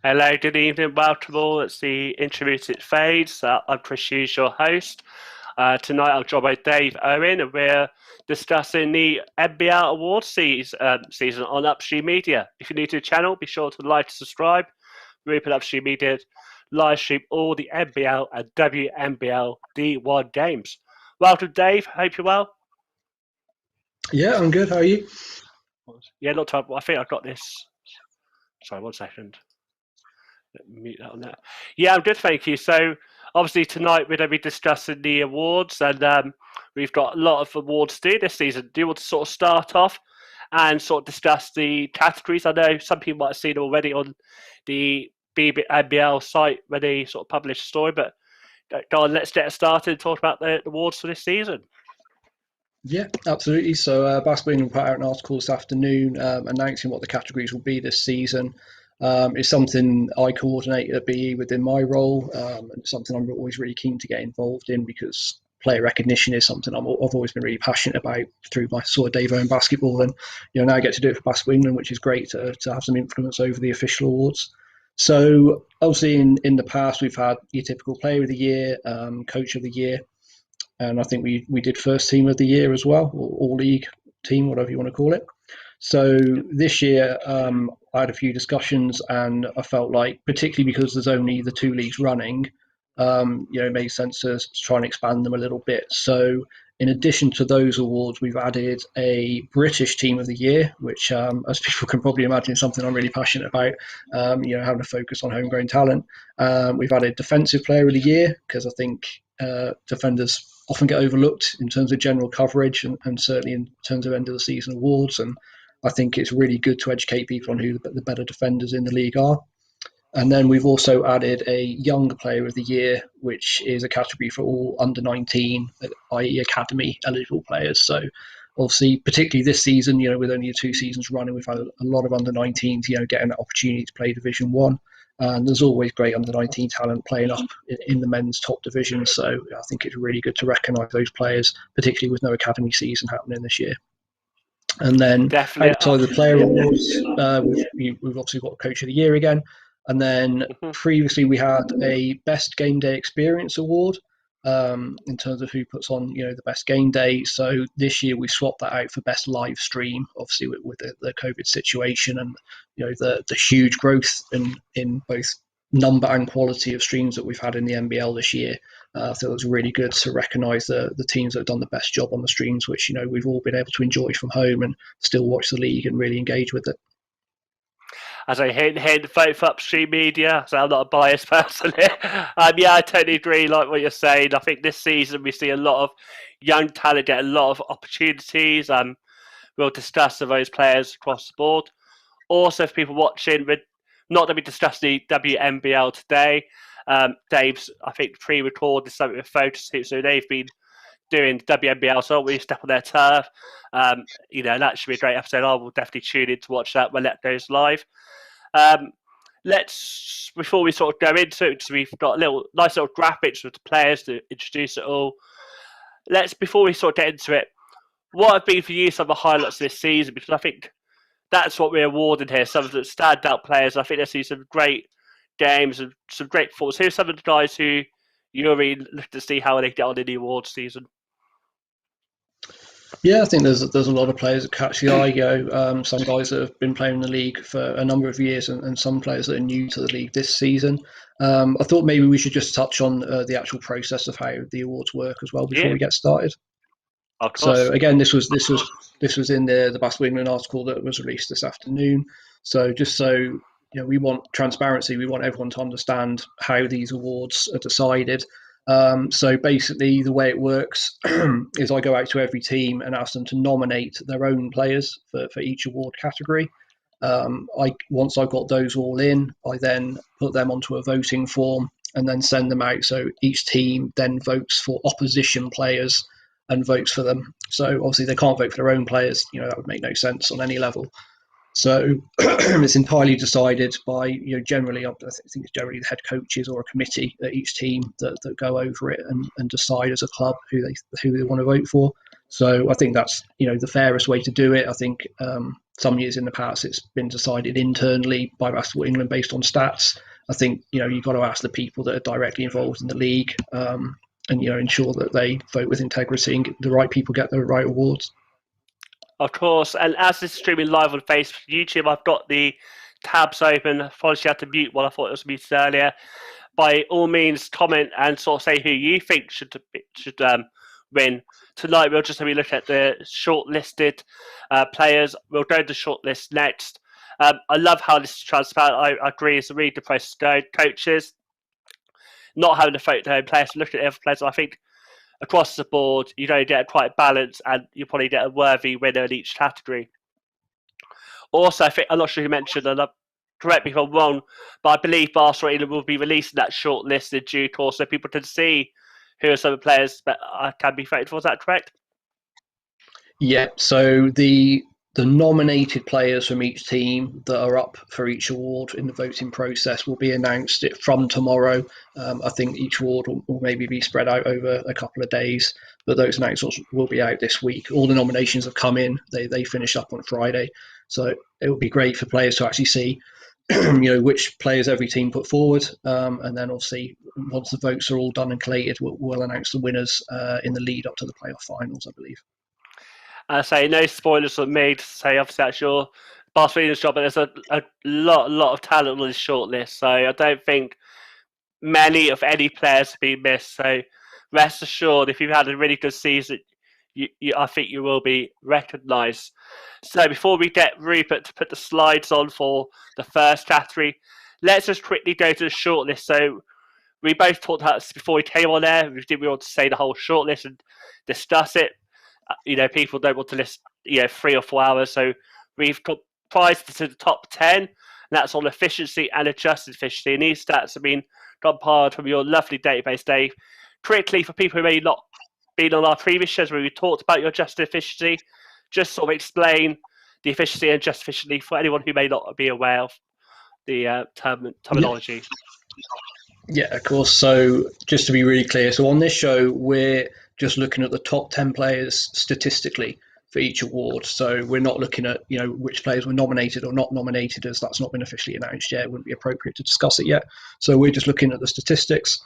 Hello, good evening, welcome all. It's the Intermediate Phase. I'm Chris Hughes, your host. Tonight I'm joined by Dave Owen, and we're discussing the NBL Awards season on UpStreamedia. If you're new to the channel, be sure to like and subscribe. We open UpStreamedia live stream all the NBL and WNBL D1 games. Welcome, Dave. Hope you're well. Yeah, I'm good. How are you? Yeah, not terrible. I think I've got this. Sorry, 1 second. Mute that on that. Yeah, I'm good, thank you. So, obviously, tonight we're going to be discussing the awards, and we've got a lot of awards to do this season. Do you want to sort of start off and sort of discuss the categories? I know some people might have seen them already on the BBL site when they sort of published a story, but go on, let's get started and talk about the awards for this season. Yeah, absolutely. So Basketball England put out an article this afternoon announcing what the categories will be this season. It's something I coordinate at BE within my role, and it's something I'm always really keen to get involved in because player recognition is something I've always been really passionate about through my sort of Dave Owen basketball, and now I get to do it for Basketball England, which is great to have some influence over the official awards. So obviously in the past we've had your typical Player of the Year, Coach of the Year, and I think we did First Team of the Year as well, or All League Team, whatever you want to call it. So this year, I had a few discussions, and I felt like, particularly because there's only the two leagues running, it made sense to try and expand them a little bit. So in addition to those awards, we've added a British Team of the Year, which, as people can probably imagine, is something I'm really passionate about, having a focus on homegrown talent. We've added Defensive Player of the Year, because I think defenders often get overlooked in terms of general coverage and certainly in terms of end of the season awards. And I think it's really good to educate people on who the better defenders in the league are. And then we've also added a Young Player of the Year, which is a category for all under 19, i.e. academy eligible players. So obviously, particularly this season, with only the 2 seasons running, we've had a lot of under 19s, getting that opportunity to play Division 1. And there's always great under 19 talent playing up in the men's top division. So I think it's really good to recognise those players, particularly with no academy season happening this year. And then outside of the player awards, we've obviously got Coach of the Year again. And then previously we had a Best Game Day Experience Award in terms of who puts on, the best game day. So this year we swapped that out for Best Live Stream, obviously with the COVID situation and, the huge growth in both number and quality of streams that we've had in the NBL this year. I thought it was really good to recognise the teams that have done the best job on the streams, which, we've all been able to enjoy from home and still watch the league and really engage with it. As I hint, vote for UpStreamedia, so I'm not a biased person here. I totally agree, like what you're saying. I think this season we see a lot of young talent get a lot of opportunities. We'll discuss those players across the board. Also, for people watching, we're not going to be discussing the WNBL today. Dave's, I think, pre-recorded something with Focus Hoops, so they've been doing WNBL, so we step on their turf. That should be a great episode. I will definitely tune in to watch that when that goes live. Before we sort of go into it, we've got nice little graphics with the players to introduce it all. Before we sort of get into it, what have been for you some of the highlights of this season? Because I think that's what we're awarding here, some of the standout players. I think there's been some great games and some great performances. Who are some of the guys who you're really looking to see how they get on in the awards season? Yeah, I think there's a lot of players that catch the eye. Some guys that have been playing in the league for a number of years, and some players that are new to the league this season. I thought maybe we should just touch on the actual process of how the awards work as well before we get started. Of course. So again, this was in the Basketball England article that was released this afternoon. So just so we want transparency. We want everyone to understand how these awards are decided. So basically the way it works is I go out to every team and ask them to nominate their own players for each award category. Once I've got those all in, I then put them onto a voting form and then send them out. So each team then votes for opposition players and votes for them. So obviously they can't vote for their own players. That would make no sense on any level. So it's entirely decided by, generally, I think it's generally the head coaches or a committee at each team that go over it and decide as a club who they want to vote for. So I think that's the fairest way to do it. I think some years in the past it's been decided internally by Basketball England based on stats. I think you've got to ask the people that are directly involved in the league, and ensure that they vote with integrity and the right people get the right awards. Of course, and as this is streaming live on Facebook, YouTube, I've got the tabs open. Apologies, I had to mute while I thought it was muted earlier. By all means, comment and sort of say who you think should win. Tonight, we'll just be looking at the shortlisted players. We'll go to the shortlist next. I love how this is transparent. I agree. It's a really good process to go. Coaches not having to vote their own players, looking at other players. I think across the board, you don't get quite a balance, and you probably get a worthy winner in each category. Also, I think I'm not sure who mentioned, and correct me if I'm wrong, but I believe Barcelona will be releasing that short list in due course, so people can see who are some of the players that can be voted for. Is that correct? Yeah. So the nominated players from each team that are up for each award in the voting process will be announced from tomorrow. I think each award will maybe be spread out over a couple of days, but those announcements will be out this week. All the nominations have come in. They finish up on Friday. So it would be great for players to actually see which players every team put forward, and then obviously once the votes are all done and collated, we'll announce the winners in the lead up to the playoff finals, I believe. I say no spoilers from me to say obviously that's your Barcelona's job, but there's a lot of talent on this shortlist, so I don't think many of any players have been missed. So rest assured, if you've had a really good season, I think you will be recognised. So before we get Rupert to put the slides on for the first category, let's just quickly go to the shortlist. So we both talked about this before we came on air. We didn't want to say the whole shortlist and discuss it. People don't want to list 3 or 4 hours, so we've comprised it to the top 10, and that's on efficiency and adjusted efficiency. And these stats have been compiled from your lovely database, Dave. Quickly, for people who may not been on our previous shows where we talked about your adjusted efficiency, just sort of explain the efficiency and adjusted efficiency for anyone who may not be aware of the terminology. Yeah, of course. So just to be really clear, so on this show, we're just looking at the top 10 players statistically for each award. So we're not looking at, which players were nominated or not nominated, as that's not been officially announced yet. It wouldn't be appropriate to discuss it yet. So we're just looking at the statistics.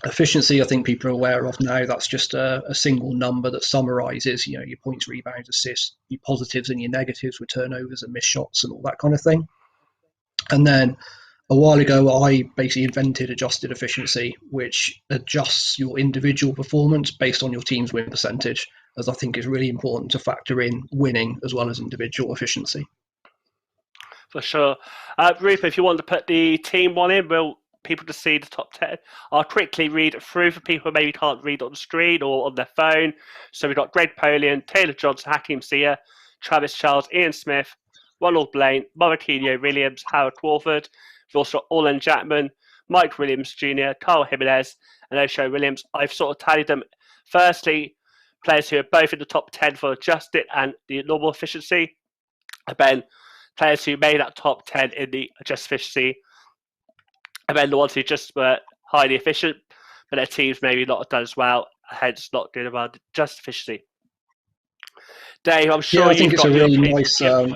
Efficiency, I think people are aware of now. That's just a single number that summarizes, your points, rebounds, assists, your positives and your negatives with turnovers and missed shots and all that kind of thing. And then a while ago, I basically invented adjusted efficiency, which adjusts your individual performance based on your team's win percentage, as I think is really important to factor in winning as well as individual efficiency. For sure. Rupert, if you want to put the team one in, people to see the top 10. I'll quickly read it through for people who maybe can't read on the screen or on their phone. So we've got Greg Polian, Taylor Johnson, Hakeem Ziyech, Travis Charles, Ian Smith, Ronald Blaine, Maurizio Williams, Howard Crawford. We've also got Orlan Jackman, Mike Williams Jr., Carl Jimenez, and Osho Williams. I've sort of tallied them. Firstly, players who are both in the top 10 for adjusted and the normal efficiency. And then players who made that top 10 in the adjusted efficiency. And then the ones who just were highly efficient, but their teams maybe not have done as well, hence not doing about adjusted efficiency. Dave, I'm sure I think you've it's got a really nice. Yeah.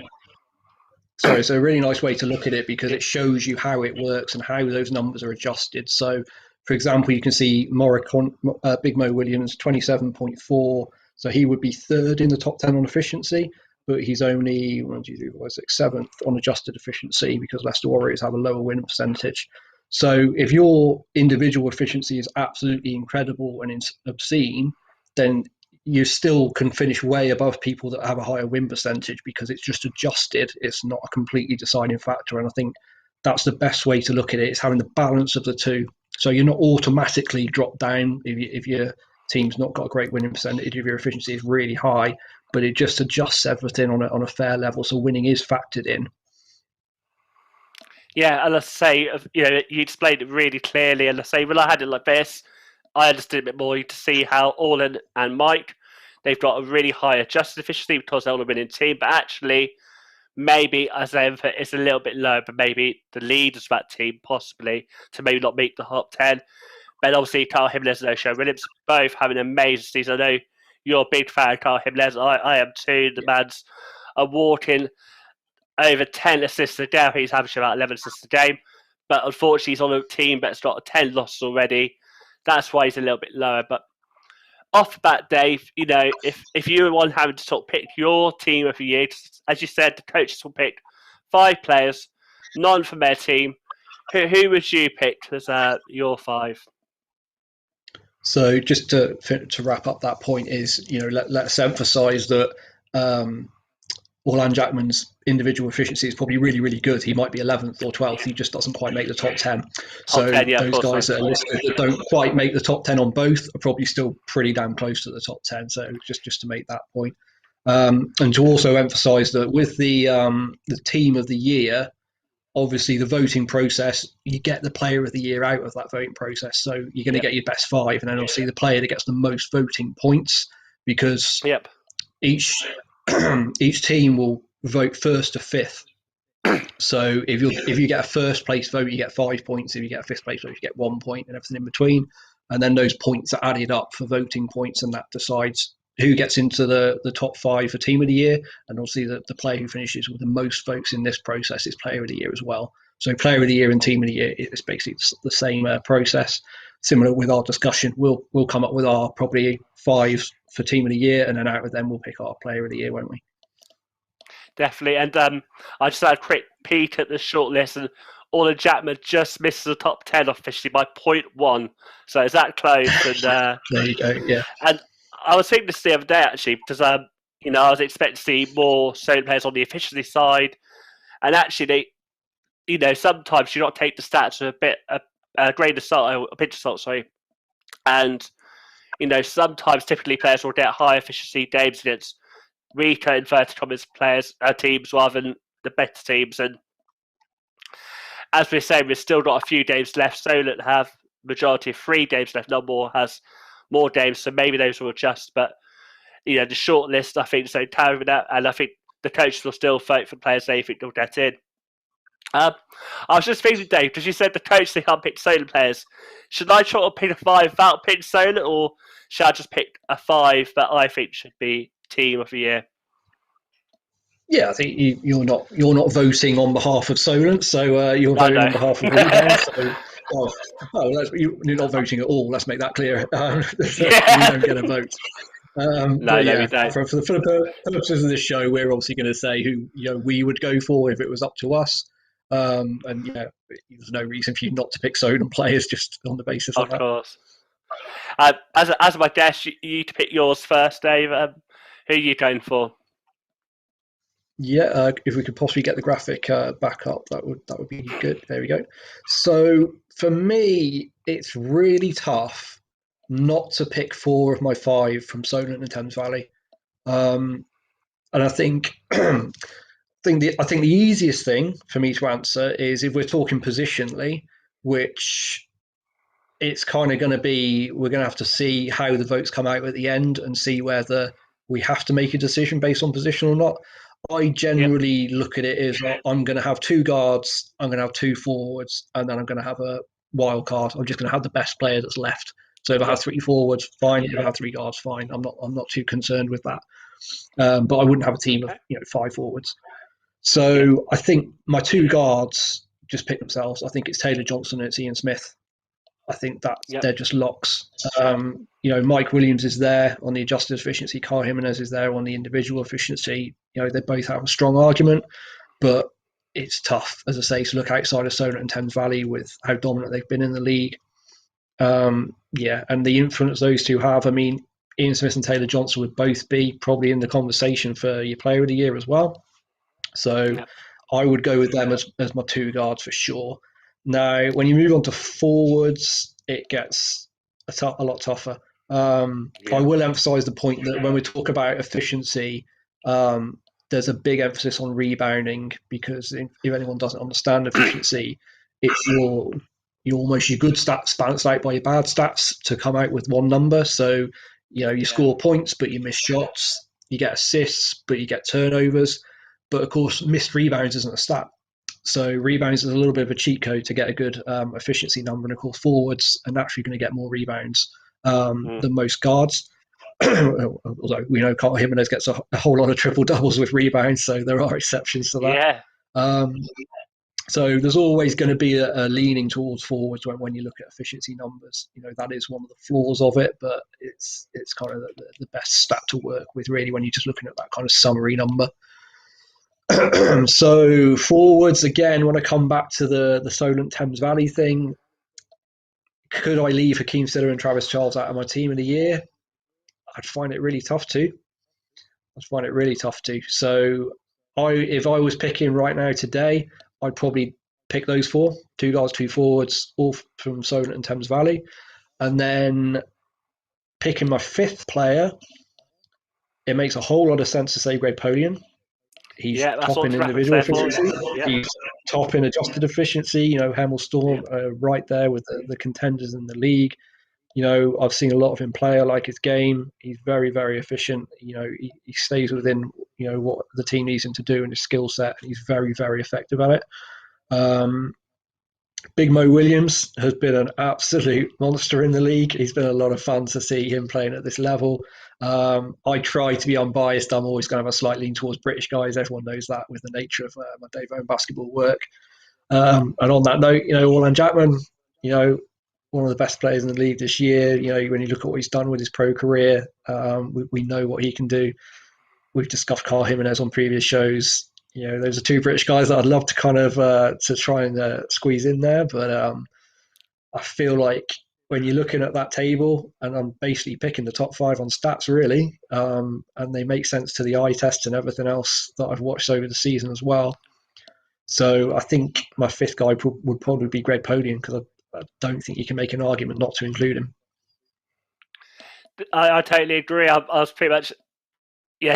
It's a really nice way to look at it because it shows you how it works and how those numbers are adjusted. So, for example, you can see Big Mo Williams, 27.4. So he would be third in the top 10 on efficiency, but he's only 7th on adjusted efficiency because Leicester Warriors have a lower win percentage. So if your individual efficiency is absolutely incredible and it's obscene, then you still can finish way above people that have a higher win percentage because it's just adjusted. It's not a completely deciding factor. And I think that's the best way to look at it, is having the balance of the two. So you're not automatically dropped down if your team's not got a great winning percentage, if your efficiency is really high, but it just adjusts everything on a fair level. So winning is factored in. Yeah, and I say, you explained it really clearly. And I say, when I had it like this, I understood a bit more to see how Orlan and Mike, they've got a really high adjusted efficiency because they're on a winning team. But actually, maybe as ever, it's a little bit lower, but maybe the leaders of that team possibly to maybe not make the top 10. But obviously, Carl Jimenez and Osho Williams both have an amazing season. I know you're a big fan of him, Les. I am too. The man's a walking over 10 assists a game. He's averaging about 11 assists a game. But unfortunately, he's on a team that's got 10 losses already. That's why he's a little bit lower. But off the bat, Dave, if you were one having to sort of pick your team of the year, as you said, the coaches will pick 5 players, none from their team. Who would you pick as your 5? So just to wrap up that point is, let's emphasise that Orlan Jackman's individual efficiency is probably really, really good. He might be 11th or 12th. He just doesn't quite make the top 10. So 10, yeah, those guys that are listed that don't quite make the top 10 on both are probably still pretty damn close to the top 10. So just to make that point. And to also emphasise that with the team of the year, obviously the voting process, you get the player of the year out of that voting process. So you're going to get your best 5, and then obviously the player that gets the most voting points, because each team will vote 1st to 5th. So if you get a first place vote, you get 5 points. If you get a 5th place vote, you get 1 point, and everything in between. And then those points are added up for voting points, and that decides who gets into the top 5 for team of the year. And obviously the player who finishes with the most votes in this process is player of the year as well. So player of the year and team of the year is basically the same process. Similar with our discussion, we'll come up with our probably 5 for team of the year, and then out of them we'll pick our player of the year, won't we? Definitely. And I just had a quick peek at the shortlist, and Orlan Jackman just missed the top 10 officially by 0.1. So it's that close. And there you go. Yeah. And I was thinking this the other day actually, because I was expecting to see more Solent players on the efficiency side, and actually sometimes you not take the stats with a grain of salt, a pinch of salt, sorry. And sometimes typically players will get high efficiency games against weaker inverted commas teams rather than the better teams. And as we're saying, we've still got a few games left. Solent have majority of 3 games left. Number has more games, so maybe those will adjust. But the short list, I think, so carrying that, and I think the coaches will still vote for players they think they'll get in. I was just thinking, Dave, because you said the coach they can't pick Solent players. Should I try to pick a 5 without picking Solent, or should I just pick a 5 that I think should be team of the year? Yeah, I think you're not voting on behalf of Solent, so you're voting on behalf of ReBound. So, you're not voting at all. Let's make that clear. You don't get a vote. We don't. For the purposes of this show, we're obviously going to say who we would go for if it was up to us. And there's no reason for you not to pick Solent players just on the basis of that. Of course. As my guest, you to pick yours first, Dave. Who are you going for? Yeah, if we could possibly get the graphic back up, that would be good. There we go. So for me, it's really tough not to pick 4 of my 5 from Solent and Thames Valley, and I think the easiest thing for me to answer is if we're talking positionally, which it's kind of going to be, we're going to have to see how the votes come out at the end and see whether we have to make a decision based on position or not. I generally look at it as I'm going to have 2 guards, I'm going to have 2 forwards, and then I'm going to have a wild card. I'm just going to have the best player that's left. So if I have 3 forwards, fine. If I have 3 guards, fine. I'm not too concerned with that. But I wouldn't have a team of 5 forwards. So I think my 2 guards just pick themselves. I think it's Taylor Johnson and it's Ian Smith. I think that they're just locks. Mike Williams is there on the adjusted efficiency. Kyle Jimenez is there on the individual efficiency. They both have a strong argument, but it's tough, as I say, to look outside of Solent and Thames Valley with how dominant they've been in the league. And the influence those 2 have. I mean, Ian Smith and Taylor Johnson would both be probably in the conversation for your player of the year as well. So I would go with them as my 2 guards for sure. Now, when you move on to forwards, it gets a lot tougher. I will emphasise the point that when we talk about efficiency, there's a big emphasis on rebounding, because if anyone doesn't understand efficiency, it's your good stats balanced out by your bad stats to come out with one number. So, you score points, but you miss shots. You get assists, but you get turnovers. But of course, missed rebounds isn't a stat. So rebounds is a little bit of a cheat code to get a good efficiency number. And of course, forwards are naturally going to get more rebounds than most guards. although we know Carl Jimenez gets a whole lot of triple doubles with rebounds, so there are exceptions to that. Yeah. So there's always going to be a leaning towards forwards when you look at efficiency numbers. That is one of the flaws of it, but it's kind of the best stat to work with, really, when you're just looking at that kind of summary number. So forwards, again, when I come back to the Solent Thames Valley thing, could I leave Hakeem Siller and Travis Charles out of my team of the year? I'd find it really tough to. So if I was picking right now today, I'd probably pick those four: 2 guards, 2 forwards, all from Solent and Thames Valley. And then picking my 5th player, it makes a whole lot of sense to say Greg Polian. He's top in individual efficiency. He's top in adjusted efficiency. Hemel Storm right there with the contenders in the league. I've seen a lot of him play. I like his game. He's very, very efficient. He stays within what the team needs him to do and his skill set. And he's very, very effective at it. Big Mo Williams has been an absolute monster in the league. He's been a lot of fun to see him playing at this level. I try to be unbiased. I'm always going to have a slight lean towards British guys. Everyone knows that with the nature of my Dave Owen basketball work. And on that note, Orlan Jackman, one of the best players in the league this year. When you look at what he's done with his pro career, we know what he can do. We've discussed Carl Jimenez on previous shows. Those are 2 British guys that I'd love to kind of to try and squeeze in there, but I feel like when you're looking at that table, and I'm basically picking the top 5 on stats, really, and they make sense to the eye test and everything else that I've watched over the season as well. So I think my 5th guy would probably be Greg Polian, because I don't think you can make an argument not to include him. I totally agree. I was pretty much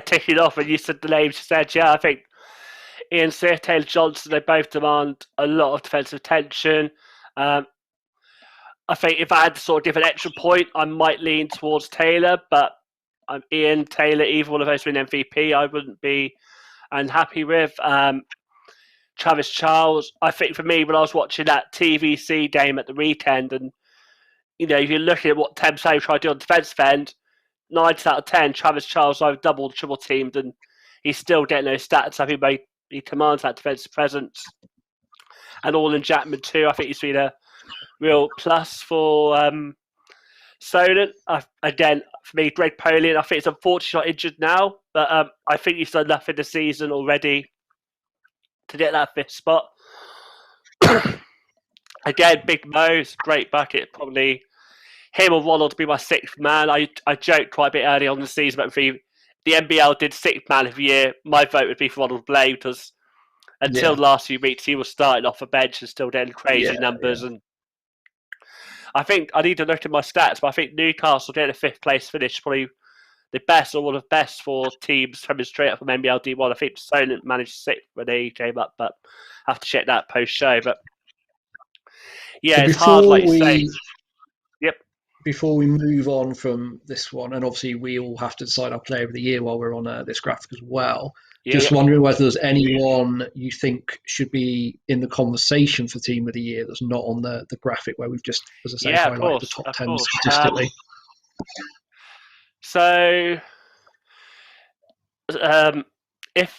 ticking off when you said the names you said. Yeah, I think Ian Sear, Taylor Johnson, they both demand a lot of defensive attention. I think if I had to sort of give an extra point, I might lean towards Taylor, but Ian, Taylor, either one of those win MVP, I wouldn't be unhappy with. Travis Charles, I think for me, when I was watching that TVC game at the weekend, and if you're looking at what Thames Valley tried to do on the defensive end, 9 out of 10, Travis Charles either double, triple teamed, and he's still getting those stats. I think he commands that defensive presence. And Orlan Jackman too. I think he's been a real plus for Solent. Again, for me, Greg Polian, I think it's unfortunately not injured now, but I think he's done enough in the season already to get that 5th spot. Again, Big Mo's great bucket. Probably him or Ronald to be my 6th man. I joked quite a bit early on in the season, but if the NBL did 6th man of the year, my vote would be for Ronald Blade, because until the last few weeks, he was starting off the bench and still getting crazy numbers. And I think I need to look at my stats, but I think Newcastle getting a 5th place finish, probably the best or one of the best for teams coming straight up from NBL D1. I think Solent managed 6th when they came up, but I have to check that post-show. But yeah, it's hard, like you say. Yep. Before we move on from this one, and obviously we all have to decide our player of the year while we're on this graphic as well. Just wondering whether there's anyone you think should be in the conversation for team of the year that's not on the graphic where we've just, as I say, highlighted the top 10 statistically. So, if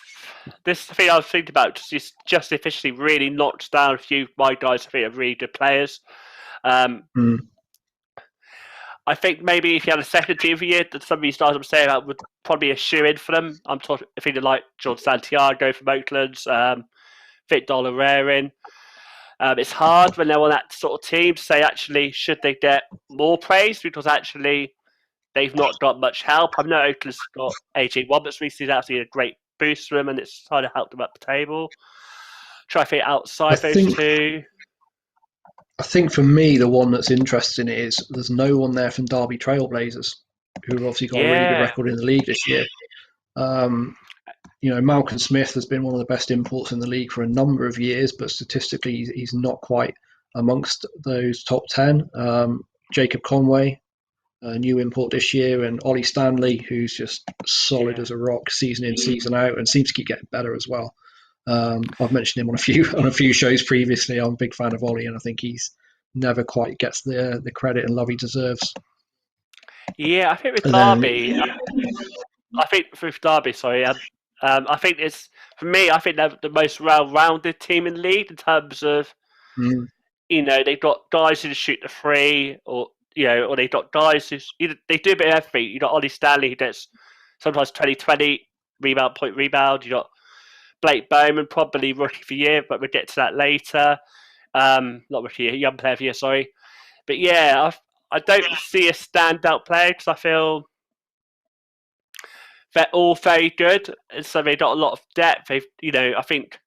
this is the thing I was thinking about, just officially really knocked down a few of my guys I think are really good players. I think maybe if you had a second team of the year, that some of these guys I'm saying about would probably be a shoe-in for them. I'm thinking like John Santiago from Oakland, Vic Dollar-Rarin. It's hard when they're on that sort of team to say, actually, should they get more praise? Because actually, they've not got much help. I know Oakland's got AJ Roberts recently. That's been a great boost for them, and it's kind of helped them up the table. Try to fit outside those 2. I think for me, the one that's interesting is there's no one there from Derby Trailblazers, who've obviously got a really good record in the league this year. Malcolm Smith has been one of the best imports in the league for a number of years, but statistically, he's not quite amongst those top 10. Jacob Conway, a new import this year, and Ollie Stanley, who's just solid as a rock, season in, season out, and seems to keep getting better as well. I've mentioned him on a few shows previously. I'm a big fan of Ollie, and I think he's never quite gets the credit and love he deserves. Yeah, I think with And then, Derby, sorry, I think it's for me. I think they're the most well-rounded team in the league in terms of mm, they've got guys who shoot the free, or or they've got guys who they do a bit of everything. You got Ollie Stanley who does sometimes 20-20 rebound, point rebound. You got Blake Bowman, probably rookie of the year, but we'll get to that later. Not rookie year, young player of the year, sorry. But yeah, I don't see a standout player because I feel they're all very good, and so they've got a lot of depth. They've, I think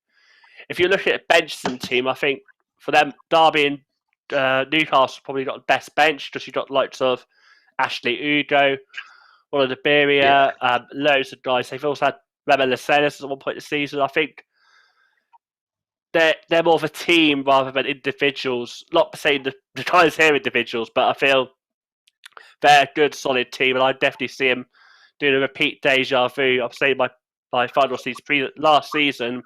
if you look at a bench in the team, I think for them, Derby and Newcastle probably got the best bench because you got likes of Ashley Ugo, one of the yeah, Beria, loads of guys. They've also had Rema Lacelis at one point in the season. I think they're more of a team rather than individuals. Not saying the guys here are individuals, but I feel they're a good, solid team, and I definitely see them doing a repeat deja vu. I'm saying my final season, last season,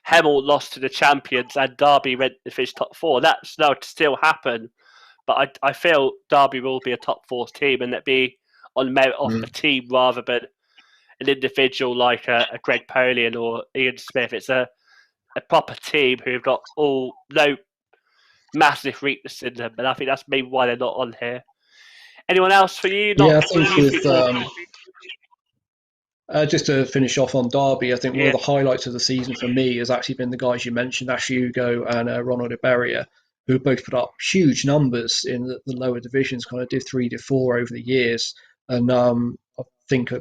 Hemel lost to the champions and Derby went to finish top four. That's now to still happen, but I feel Derby will be a top four team and that be on merit of the team rather than an individual like a Greg Polian or Ian Smith. It's a proper team who've got all no massive weakness in them, and I think that's maybe why they're not on here. Anyone else for you? yeah. Not I think you with think more? just to finish off on Derby, I think one of Yeah, the highlights of the season for me has actually been the guys you mentioned, Ash Hugo and Ronald Iberia, who both put up huge numbers in the lower divisions, kind of did 3 to 4 over the years. And I think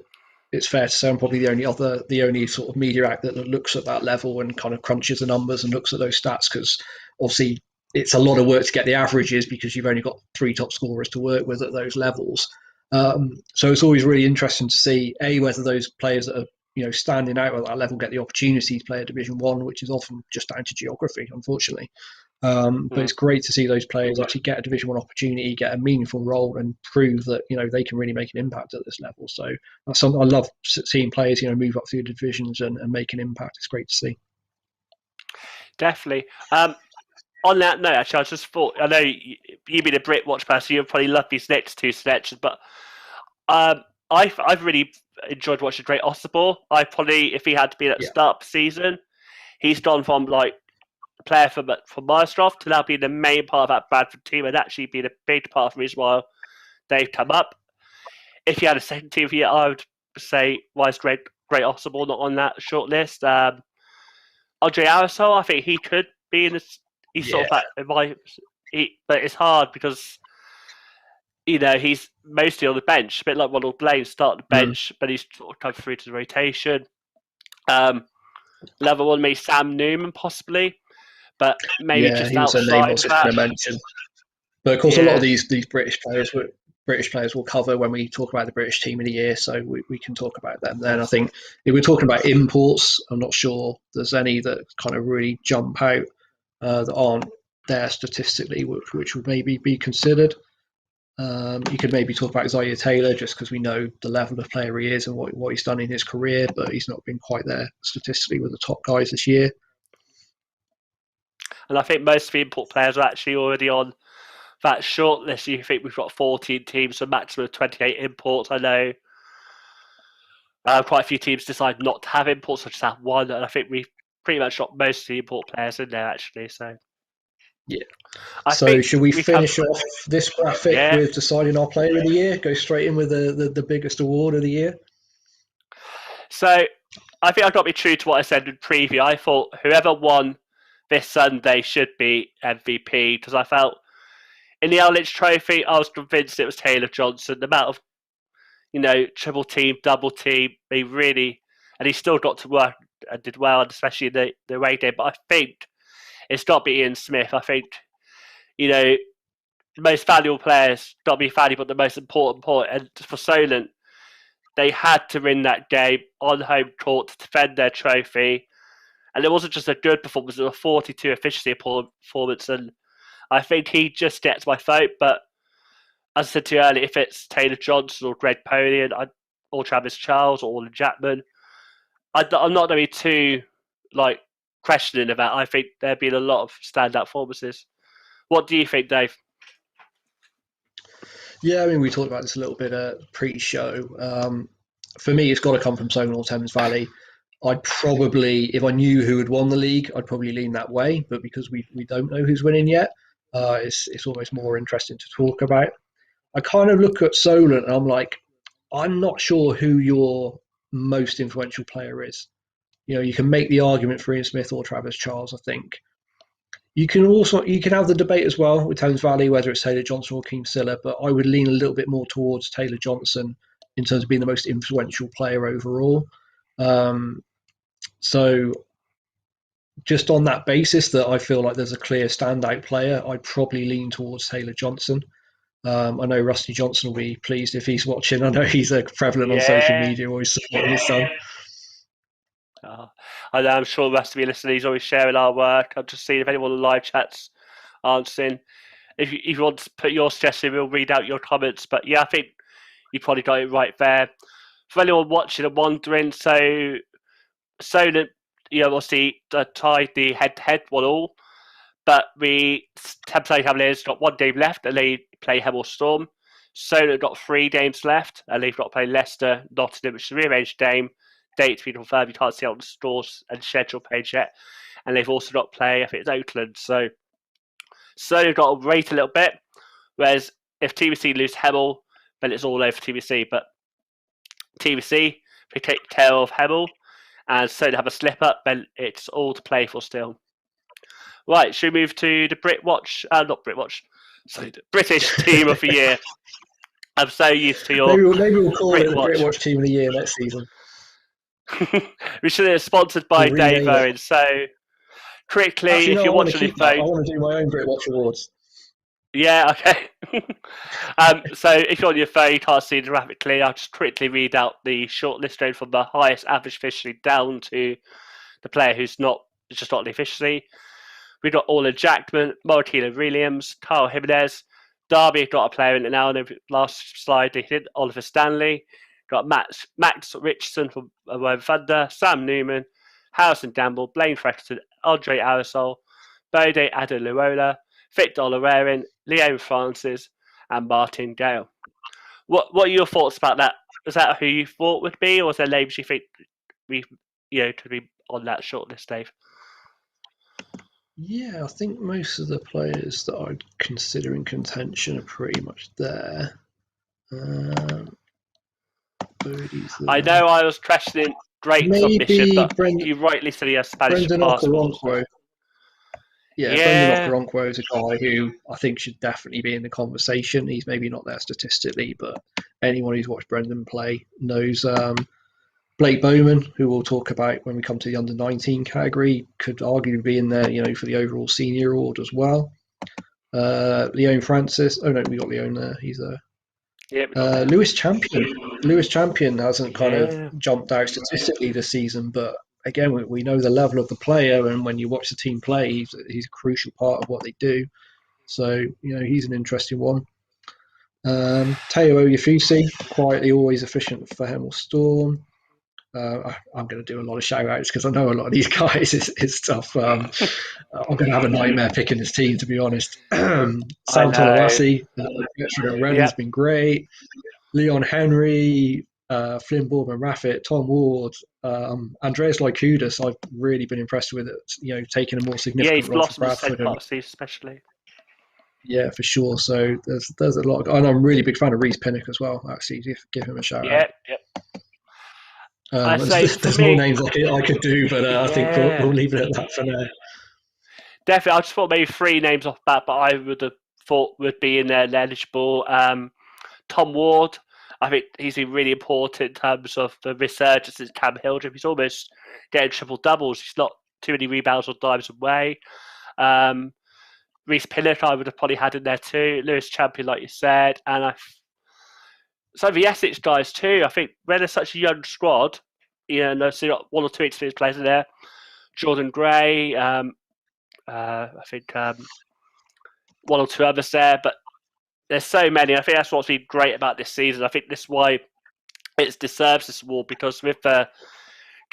it's fair to say I'm probably the only sort of media outlet that looks at that level and kind of crunches the numbers and looks at those stats, because obviously it's a lot of work to get the averages because you've only got 3 top scorers to work with at those levels. So it's always really interesting to see whether those players that are standing out at that level get the opportunity to play at Division One, which is often just down to geography, unfortunately. But it's great to see those players actually get a Division One opportunity, get a meaningful role, and prove that they can really make an impact at this level. So that's something I love seeing players move up through the divisions and make an impact. It's great to see. definitely. On that note, actually, I just thought I know you being a Brit watch person, you'll probably love these next two selections, but I've really enjoyed watching Great Ossibor. I probably, if he had to be at the Yeah, start of the season, he's gone from like a player from Maestroff to now being the main part of that Bradford team and actually being a big part of the reason why they've come up. If he had a second team here, I would say why is Great Ossibor not on that short list? Andre Arisol, I think he could be in this. He's sort yeah, of that. But it's hard because he's mostly on the bench, a bit like Ronald Blaine, start the bench, but he's sort of come through to the rotation. Another one, maybe Sam Newman, possibly, but maybe yeah. just He was a name I outside was of just that. going to mention. But of course, a lot of Yeah, these British players will cover when we talk about the British team of the year, so we can talk about them then. I think if we're talking about imports, I'm not sure there's any that kind of really jump out that aren't there statistically, which would maybe be considered. You could maybe talk about Zaire Taylor just because we know the level of player he is and what he's done in his career, but he's not been quite there statistically with the top guys this year. and I think most of the import players are actually already on that short list. You think we've got 14 teams, so maximum of 28 imports. I know quite a few teams decide not to have imports, so just have one, and I think we've pretty much got most of the import players in there actually. So Yeah. I So think should we we've come. finish off this graphic Yeah. with deciding our player of the year? Go straight in with the biggest award of the year. So I think I've got to be true to what I said in preview. I thought whoever won this Sunday should be MVP because I felt in the Ellich Trophy I was convinced it was Taylor Johnson. The amount of triple team, double team, and he still got to work and did well, and especially in the away game. But I think it's got to be Ian Smith. I think the most valuable players got to be valuable, but the most important point. And for Solent, they had to win that game on home court to defend their trophy. And it wasn't just a good performance, it was a 42 efficiency performance. And I think he just gets my vote. But as I said to you earlier, if it's Taylor Johnson or Greg Polian or Travis Charles or Orland Jackman, I'm not going to be too questioning about. I think there've been a lot of standout performances. What do you think, Dave? Yeah, I mean, we talked about this a little bit pre-show. For me, it's got to come from Solent or Thames Valley. I'd probably, if I knew who had won the league, I'd probably lean that way. But because we don't know who's winning yet, it's almost more interesting to talk about. I kind of look at Solent and I'm like, I'm not sure who your most influential player is. You know, you can make the argument for Ian Smith or Travis Charles, I think. You can have the debate as well with Thames Valley, whether it's Taylor Johnson or Keem Silla, but I would lean a little bit more towards Taylor Johnson in terms of being the most influential player overall. Um, so just on that basis that I feel like there's a clear standout player, I'd probably lean towards Taylor Johnson. I know Rusty Johnson will be pleased if he's watching. I know he's prevalent on social Yeah. media, always supporting his son. I know, I'm sure the rest of you listeners, he's always sharing our work. I've just seen if anyone in the live chats answering. If you want to put your suggestion, we'll read out your comments. But yeah, I think you probably got it right there. For anyone watching and wondering, so Solent, obviously tied the head-to-head 1-1, but Thames Valley Cavaliers got 1 game left and they play Hemel Storm. Solent got 3 games left and they've got to play Leicester, Nottingham, which is a rearranged game. Date to be confirmed. You can't see it on the stores and schedule page yet. And they've also got to play, I think it's Oakland. So they've got to wait a little bit. Whereas if TBC lose Hemel, then it's all over for TBC. But TBC, they take care of Hemel, and so they have a slip up, then it's all to play for still. Right, should we move to the the British Team of the Year? I'm so used to your. Maybe we'll call it the Britwatch. Britwatch Team of the Year next season. We should have sponsored by We'll Dave rename it. Owen. So quickly, Actually, if no, you're I want watching to your keep that. I phone, want to do my own Britwatch Awards. yeah, okay. So if you're on your phone, you can't see it graphically. I'll just quickly read out the shortlist going from the highest average efficiency down to the player who's just not the efficiency. We've got Orla Jackman, Martina Williams, Carl Jimenez, Derby got a player in it now. And the last slide they did Oliver Stanley. Got Max Richardson from Woven Thunder, Sam Newman, Harrison Gamble, Blaine Freckerton, Andre Aerosol, Bode Adeluola, Victor Olarerin, Leon Francis, and Martin Gale. What are your thoughts about that? Is that who you thought would be, or is there names you think could be on that shortlist, Dave? Yeah, I think most of the players that I'd consider in contention are pretty much there. Bodie's there. I know I was questioning Drake's submission, but you rightly said he has Spanish passport. Brendan Okoronkwo is a guy who I think should definitely be in the conversation. He's maybe not there statistically, but anyone who's watched Brendan play knows Blake Bowman, who we'll talk about when we come to the under-19 category, could arguably be in there, for the overall senior award as well. Leon Francis. Oh no, we got Leon there. He's there. Lewis Champion. Lewis Champion hasn't kind of jumped out statistically this season, but again, we know the level of the player, and when you watch the team play, he's a crucial part of what they do. So he's an interesting one. Teo Oyefusi, quietly always efficient for Hemel Storm. I'm going to do a lot of shout outs because I know a lot of these guys. It's tough. I'm going to have a nightmare picking this team, to be honest. Sam Tolawasi, has been great. Leon Henry, Flynn Bourman Raffit, Tom Ward, Andreas Lykoudis, I've really been impressed with it, taking a more significant role for Bradford. Especially. Yeah, for sure. So there's a lot, and I'm a really big fan of Reece Pinnock as well. Actually, give him a shout out. There's more names I could do, but I think we'll leave it at that for now. Definitely, I just thought maybe 3 names off that, but I would have thought would be in there eligible. Tom Ward, I think he's been really important in terms of the resurgence in Cam Hildreth. He's almost getting triple doubles. He's not too many rebounds or dives away. Reece Pinnock, I would have probably had in there too. Lewis Champion, like you said, and so the Essex guys too. I think when there's such a young squad, so you got 1 or 2 experienced players in there. Jordan Gray, I think 1 or 2 others there, but there's so many. I think that's what's been great about this season. I think this is why it deserves this award, because with the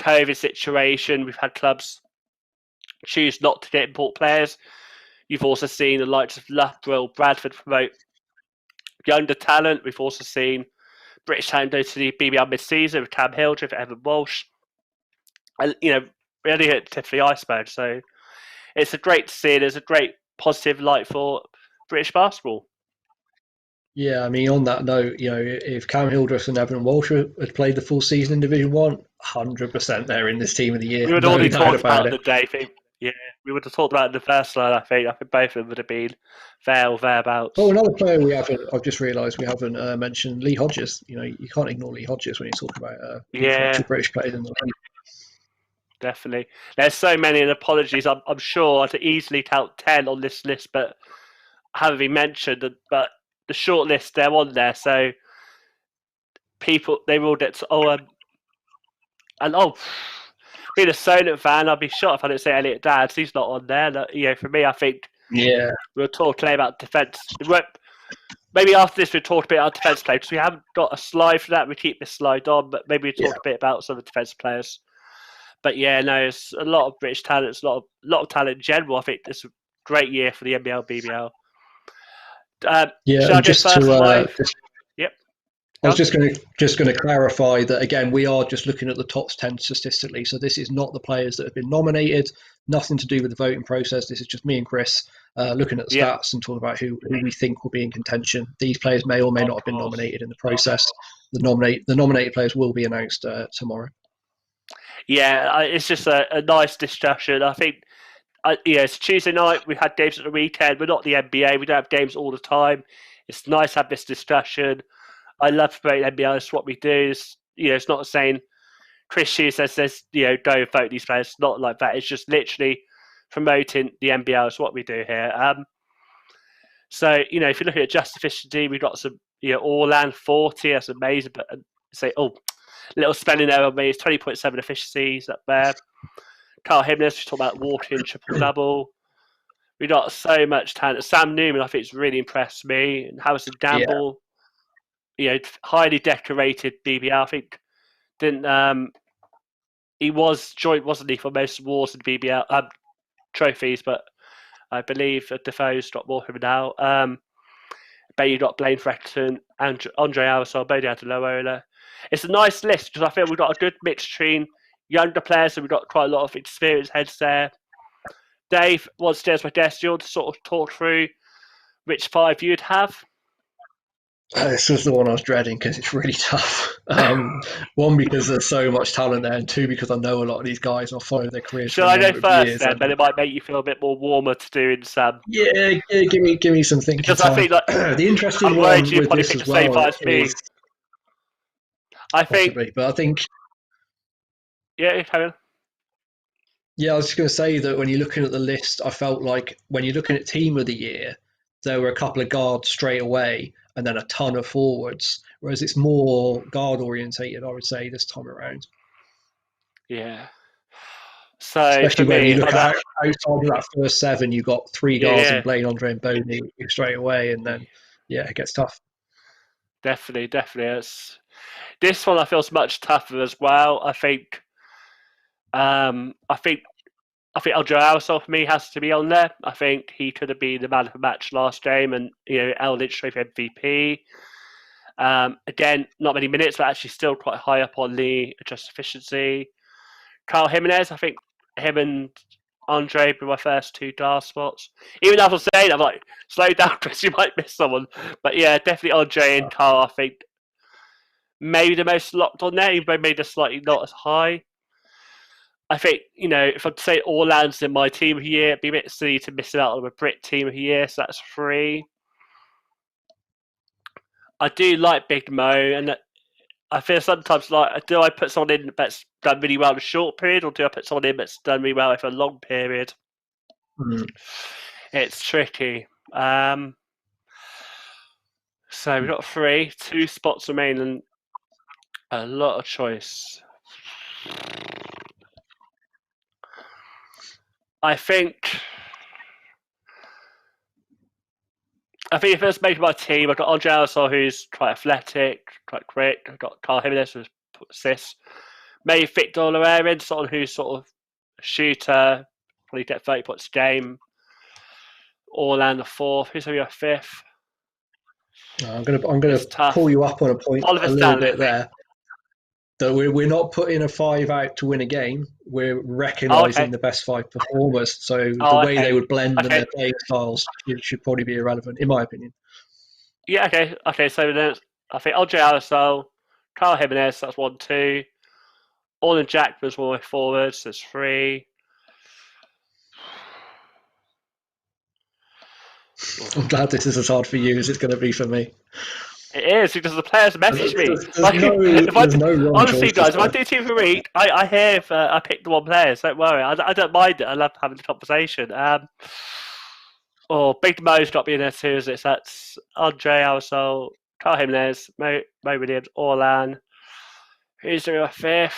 COVID situation, we've had clubs choose not to get import players. You've also seen the likes of Loughborough, Bradford promote younger talent. We've also seen British talent go to the BBL mid-season with Cam Hildreth, Evan Walsh. And, we only hit the tip of the iceberg. So it's a great to see. There's a great positive light for British basketball. Yeah, I mean, on that note, if Cam Hildreth and Evan Walsh had played the full season in Division 1, 100% they're in this team of the year. We would No already doubt talked about about the it. day. Yeah, we would have talked about it in the first line. I think both of them would have been fair or thereabouts. Oh, another player I've just realised we haven't mentioned, Lee Hodges. You can't ignore Lee Hodges when you talk about influential British players in the league. Definitely. There's so many, and apologies. I'm sure I could easily count 10 on this list, but haven't been mentioned. But the short list, they're on there. So people, they will get to Owen. And being a Solent fan, I'd be shocked if I didn't say Elliot Dowds. He's not on there. For me, I think we'll talk today about defence. Maybe after this, we'll talk a bit about defence players. We haven't got a slide for that. We keep this slide on, but maybe we'll talk a bit about some of the defence players. But it's a lot of British talent. It's a lot of talent in general. I think it's a great year for the NBL, BBL. Shall I go first live? Yep. I was just going to clarify that again. We are just looking at the top 10 statistically, so this is not the players that have been nominated. Nothing to do with the voting process. This is just me and Chris looking at the stats and talking about who we think will be in contention. These players may or may not have been nominated in the process. The nominated players will be announced tomorrow. Yeah, it's just a nice discussion. I think it's Tuesday night. We had games at the weekend. We're not the NBA. We don't have games all the time. It's nice to have this discussion. I love promoting NBL. It's what we do. It's not saying Chris Hughes says go vote these players. It's not like that. It's just literally promoting the NBL. It's what we do here. So if you look at just efficiency, we've got some Orland 40. That's amazing. But say little spelling error on me. It's 20.7 efficiencies up there. Carl Himnes, we talk about walking triple double. We got so much talent. Sam Newman, I think, has really impressed me. And Harrison Gamble, highly decorated BBL. I think he was joint, wasn't he, for most awards in BBL trophies, but I believe Defoe's got more for him now. But you got Blaine Frecton and Andre Arisol, Bodie Adelowola. It's a nice list because I feel we've got a good mix between younger players and we've got quite a lot of experienced heads there. Dave, once there's my desk, do you want to sort of talk through which five you'd have? This was the one I was dreading because it's really tough. One, because there's so much talent there, and two, because I know a lot of these guys and I've followed their careers. Shall I go first then? But it might make you feel a bit more warmer to doing some. Yeah, give me some thinking because time. I think the interesting one with this as well is possibly, but I think carry on. Yeah, I was just going to say that when you're looking at the list, I felt like when you're looking at team of the year, there were a couple of guards straight away and then a ton of forwards, whereas it's more guard orientated, I would say, this time around. Yeah. So especially when you look at outside of that first seven, you've got three guards in Blaine, Andre, and Bodie straight away, and then it gets tough. Definitely. This one I feel is much tougher as well. I think Andre Arisol for me has to be on there. I think he could have been the man of the match last game, and Eldridge Trophy MVP. Again, not many minutes, but actually still quite high up on the adjusted efficiency. Carl Jimenez, I think him and Andre were my first two guard spots. Even though I was saying, I'm like, slow down, Chris, you might miss someone. But yeah, definitely Andre and Carl, I think, maybe the most locked on there, even though maybe slightly not as high. I think, if I'd say Orland's in my team of the year, it'd be a bit silly to miss out on a Brit team of the year, so that's 3. I do like Big Mo, and I feel sometimes like, do I put someone in that's done really well in a short period, or do I put someone in that's done really well for a long period? It's tricky. So we've got 3, 2 spots remain, and a lot of choice. I think if it's making my team, I've got Andre Arisol, who's quite athletic, quite quick. I've got Carl Jimenez, who's assists. Maybe Victor Loerin, someone who's sort of a shooter, probably get 30 points a game. Orland the 4th. Who's maybe a 5th? I'm gonna It's tough. pull you up on a point Oliver a little Stanley. bit there. So we're not putting a 5 out to win a game. We're Oh, recognising okay. the best 5 performers. So the Oh, way they okay. would blend and Okay. their playing styles should probably be irrelevant, in my opinion. Yeah, okay. Okay, so then I think Andre Alasol, Carl Jimenez, that's 1, 2. Orland Jack was one of my forwards, that's 3. I'm glad this is as hard for you as it's going to be for me. It is because the players message me. There's no wrong Honestly, choices guys, if I there. do team for week, I have I picked the one player. So don't worry, I don't mind it. I love having the conversation. Big Mo's got me in there too. Is it? So that's Andre Alasol, Carl Jimenez, Mo Williams, Orlan. Who's doing my 5th?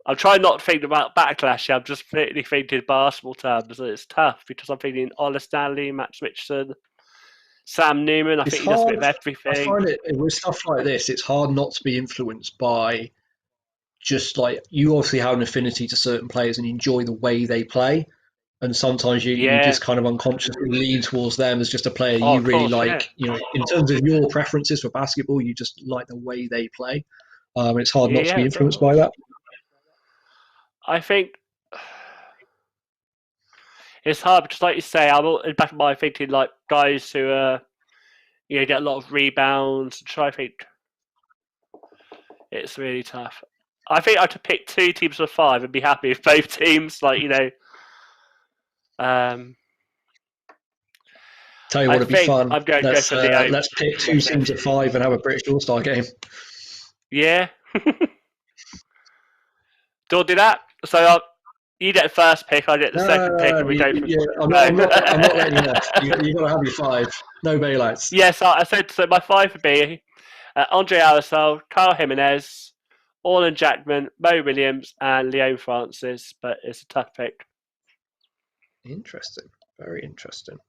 I'm trying not to think about backlash. I'm just really thinking basketball terms. It's tough because I'm thinking Ola Stanley, Max Richardson, Sam Newman. I It's think he does a bit hard. of I everything. find it with stuff like this, it's hard not to be influenced by just like you obviously have an affinity to certain players and enjoy the way they play. And sometimes you Yeah. just kind of unconsciously lean towards them as just a player Oh, you of really course, yeah. like. You know, in terms of your preferences for basketball, you just like the way they play. It's hard not to Yeah, be of influenced by course. that. I think it's hard because, like you say, I'm in the back of my thinking like guys who get a lot of rebounds. Try to think it's really tough. I think I could pick 2 teams of 5 and be happy with both teams. Um, Tell you I what, it'd be think fun. I'm going to go for Leo. Let's pick 2 teams of 5 and have a British All Star game. Yeah. Don't do that. So you get the first pick, I get the second pick, and we go from. I'm not letting you off. You got to have your 5. No bailouts. Yes, I said so. My 5 would be Andre Alasol, Carl Jimenez, Orland Jackman, Mo Williams, and Leo Francis. But it's a tough pick. Interesting. Very interesting.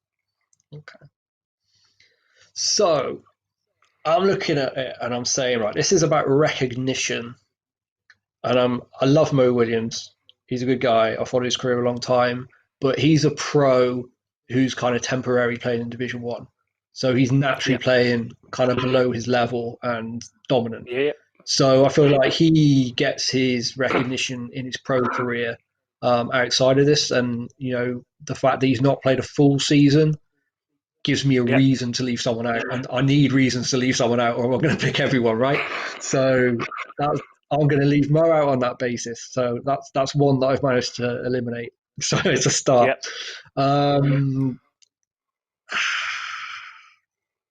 Okay. So I'm looking at it and I'm saying, right, this is about recognition. And I love Mo Williams. He's a good guy. I've followed his career a long time, but he's a pro who's kind of temporarily playing in Division One. So he's naturally playing kind of below his level and dominant. Yeah. So I feel like he gets his recognition in his pro career outside of this, and the fact that he's not played a full season gives me a reason to leave someone out, and I need reasons to leave someone out, or I'm going to pick everyone, right? So I'm going to leave Mo out on that basis. So that's one that I've managed to eliminate. So it's a start.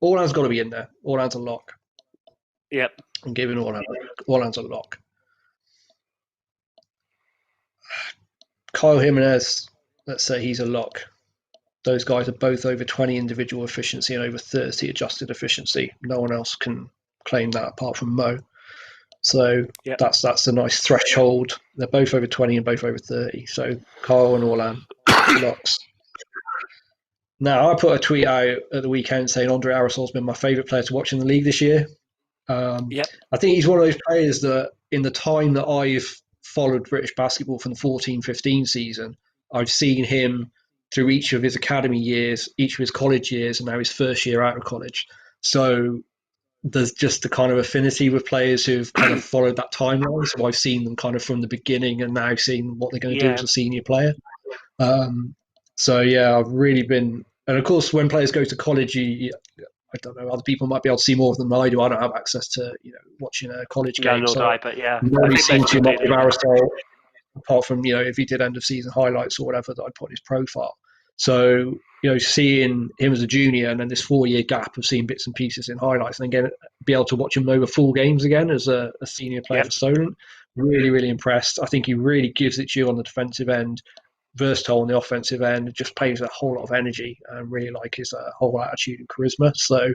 Orland's got to be in there. Orland's a lock. Yep. I'm giving Orland's a lock. Kyle Jimenez, let's say he's a lock. Those guys are both over 20 individual efficiency and over 30 adjusted efficiency. No one else can claim that apart from Mo. So that's a nice threshold. They're both over 20 and both over 30. So Kyle and Orland, locks. Now, I put a tweet out at the weekend saying Andre Arasol's been my favourite player to watch in the league this year. I think he's one of those players that in the time that I've followed British basketball from the 14-15 season, I've seen him through each of his academy years, each of his college years, and now his first year out of college. So there's just a kind of affinity with players who've kind of followed that timeline. So I've seen them kind of from the beginning and now seen what they're going to do as a senior player. So yeah, I've really been, and of course, when players go to college, I don't know, other people might be able to see more of them than I do. I don't have access to watching a college game, so I, but yeah, I've not really seen too much of Aristotle, apart from if he did end of season highlights or whatever that I'd put in his profile. So seeing him as a junior and then this 4-year gap of seeing bits and pieces in highlights, and then be able to watch him over full games again as a senior player for Solent, really, really impressed. I think he really gives it to you on the defensive end, versatile on the offensive end, just plays a whole lot of energy, and really like his whole attitude and charisma. So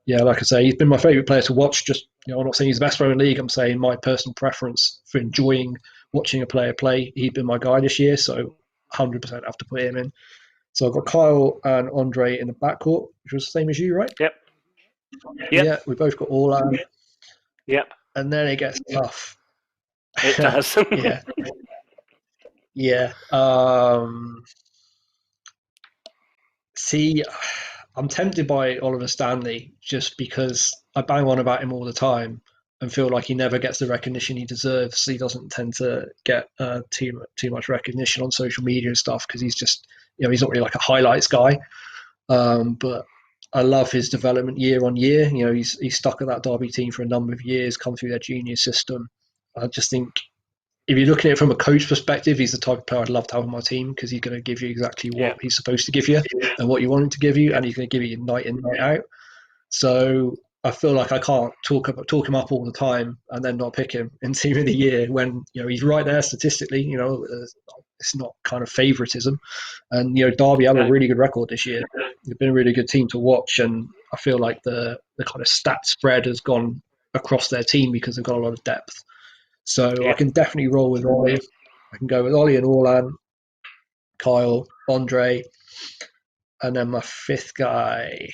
yeah, like I say, he's been my favourite player to watch. Just I'm not saying he's the best player in the league. I'm saying my personal preference for enjoying watching a player play. He's been my guy this year, so 100% have to put him in. So I've got Kyle and Andre in the backcourt, which was the same as you, right? Yep. Yeah, we both got Orland. Yep. And then it gets tough. It does. Yeah. Yeah. See, I'm tempted by Oliver Stanley just because I bang on about him all the time and feel like he never gets the recognition he deserves. He doesn't tend to get too much recognition on social media and stuff because he's just, he's not really like a highlights guy. But I love his development year on year. He's stuck at that Derby team for a number of years, come through their junior system. I just think if you're looking at it from a coach perspective, he's the type of player I'd love to have on my team because he's going to give you exactly what he's supposed to give you and what you want him to give you, and he's going to give you night in, night out. So I feel like I can't talk him up all the time and then not pick him in team of the year when he's right there statistically. It's not kind of favoritism, and Derby have a really good record this year. They've been a really good team to watch, and I feel like the kind of stat spread has gone across their team because they've got a lot of depth. So I can definitely roll with Ollie. I can go with Ollie and Orlan, Kyle, Andre, and then my fifth guy.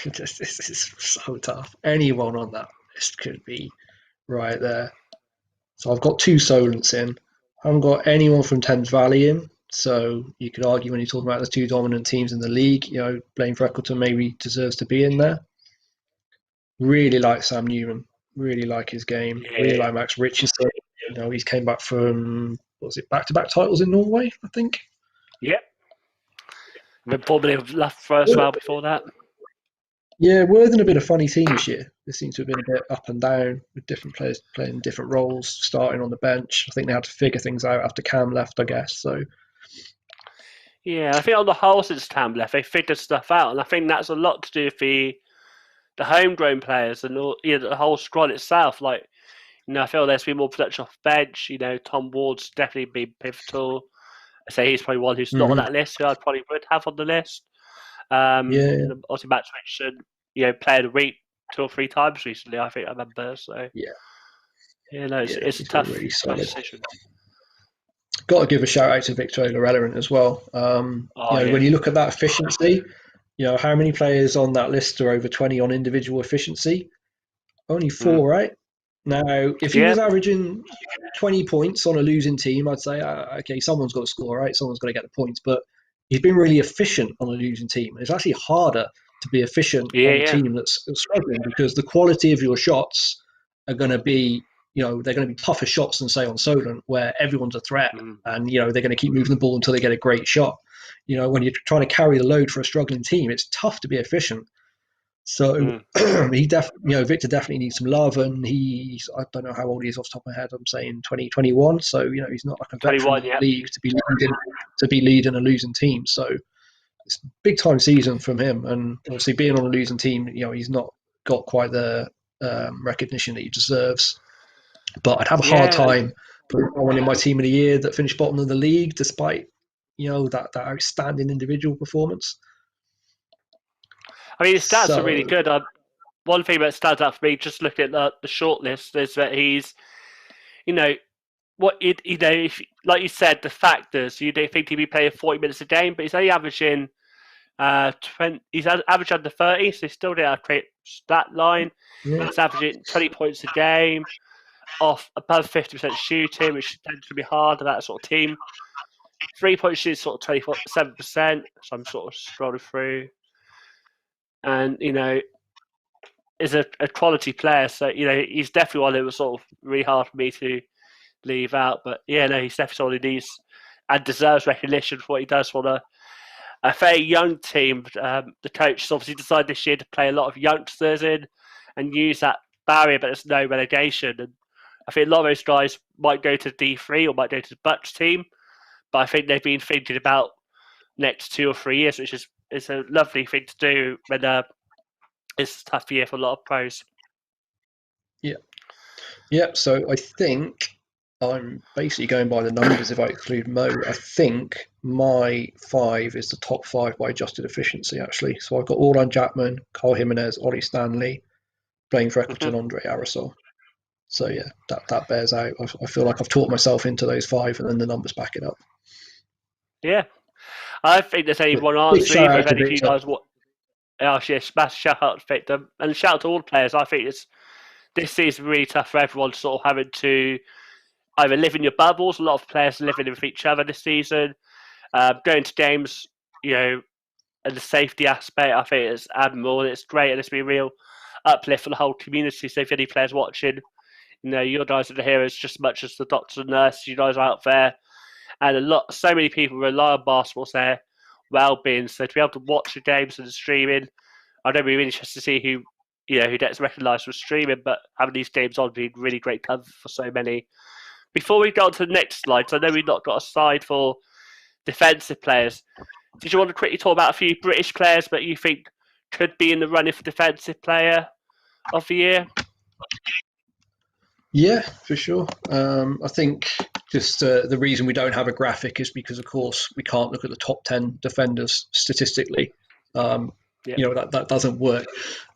This is so tough. Anyone on that list could be right there. So I've got two Solents in. I haven't got anyone from Thames Valley in. So you could argue when you're talking about the two dominant teams in the league, Blaine Freckleton maybe deserves to be in there. Really like Sam Newman. Really like his game. Really like Max Richardson. He's came back from, back-to-back titles in Norway, I think. Yep. Then probably left first round before that. Yeah, Worthing have been a funny team this year. They seem to have been a bit up and down with different players playing different roles, starting on the bench. I think they had to figure things out after Cam left, I guess. So yeah, I think on the whole since Cam left, they figured stuff out, and I think that's a lot to do with the homegrown players and all, the whole squad itself. Like, I feel there's been more production off bench. Tom Ward's definitely been pivotal. I say he's probably one who's not on that list, who I probably would have on the list. Obviously, Max Richardson, player of the week 2 or 3 times recently, I think I remember. So it's a tough decision. Got to give a shout out to Victor O'Lorellan as well. When you look at that efficiency, how many players on that list are over 20 on individual efficiency? Only 4, right? Now, if he was averaging 20 points on a losing team, I'd say, okay, someone's got to score, right? Someone's got to get the points. But he's been really efficient on a losing team. It's actually harder to be efficient on a team that's struggling because the quality of your shots are going to be, they're going to be tougher shots than, say, on Solent, where everyone's a threat and, they're going to keep moving the ball until they get a great shot. When you're trying to carry the load for a struggling team, it's tough to be efficient. So Victor definitely needs some love, and I don't know how old he is off the top of my head. I'm saying 2021. So he's not like a veteran in the league to be leading a losing team. So it's a big time season from him, and obviously being on a losing team, he's not got quite the recognition that he deserves. But I'd have a hard time putting someone in my team of the year that finished bottom of the league, despite that outstanding individual performance. I mean, his stats are really good. One thing that stands out for me, just looking at the shortlist, is that he's, if, like you said, the factors. You don't think he'd be playing 40 minutes a game, but he's only averaging 20. He's averaging under 30, so he's still there. Create stat line. Yeah. He's averaging 20 points a game, off above 50% shooting, which tends to be hard for that sort of team. 3-point shooting sort of 27%. So I'm sort of scrolling through. And, is a quality player. So, he's definitely one that was sort of really hard for me to leave out. But, he's definitely someone who needs and deserves recognition for what he does for a very young team. The coach has obviously decided this year to play a lot of youngsters in and use that barrier, but there's no relegation. And I think a lot of those guys might go to D3 or might go to the Bucks team. But I think they've been thinking about next 2 or 3 years, which is a lovely thing to do when it's a tough year for a lot of pros. Yeah. So I think I'm basically going by the numbers if I exclude Mo. I think my 5 is the top 5 by adjusted efficiency, actually. So I've got Orlan Jackman, Kyle Jimenez, Ollie Stanley, Blaine Freckleton, Andre Arisol. So yeah, that bears out. I feel like I've taught myself into those 5 and then the numbers back it up. Yeah. I think there's only one answer. Even if any of you guys want... Oh, yeah, smash shout out to Victor. And shout out to all the players. I think this season really tough for everyone, sort of having to either live in your bubbles. A lot of players living with each other this season, going to games, and the safety aspect. I think it's admirable and it's great, and it's been a real uplift for the whole community. So if any players watching, you guys are the heroes just as much as the doctors and nurses. You guys are out there, and so many people rely on basketball for their well-being. So to be able to watch the games and the streaming, I don't be really interested to see who gets recognised for streaming, but having these games on being really great cover for so many. Before we go on to the next slide, so I know we've not got a slide for defensive players. Did you want to quickly talk about a few British players that you think could be in the running for defensive player of the year? Yeah, for sure. I think just the reason we don't have a graphic is because, of course, we can't look at the top 10 defenders statistically. That doesn't work.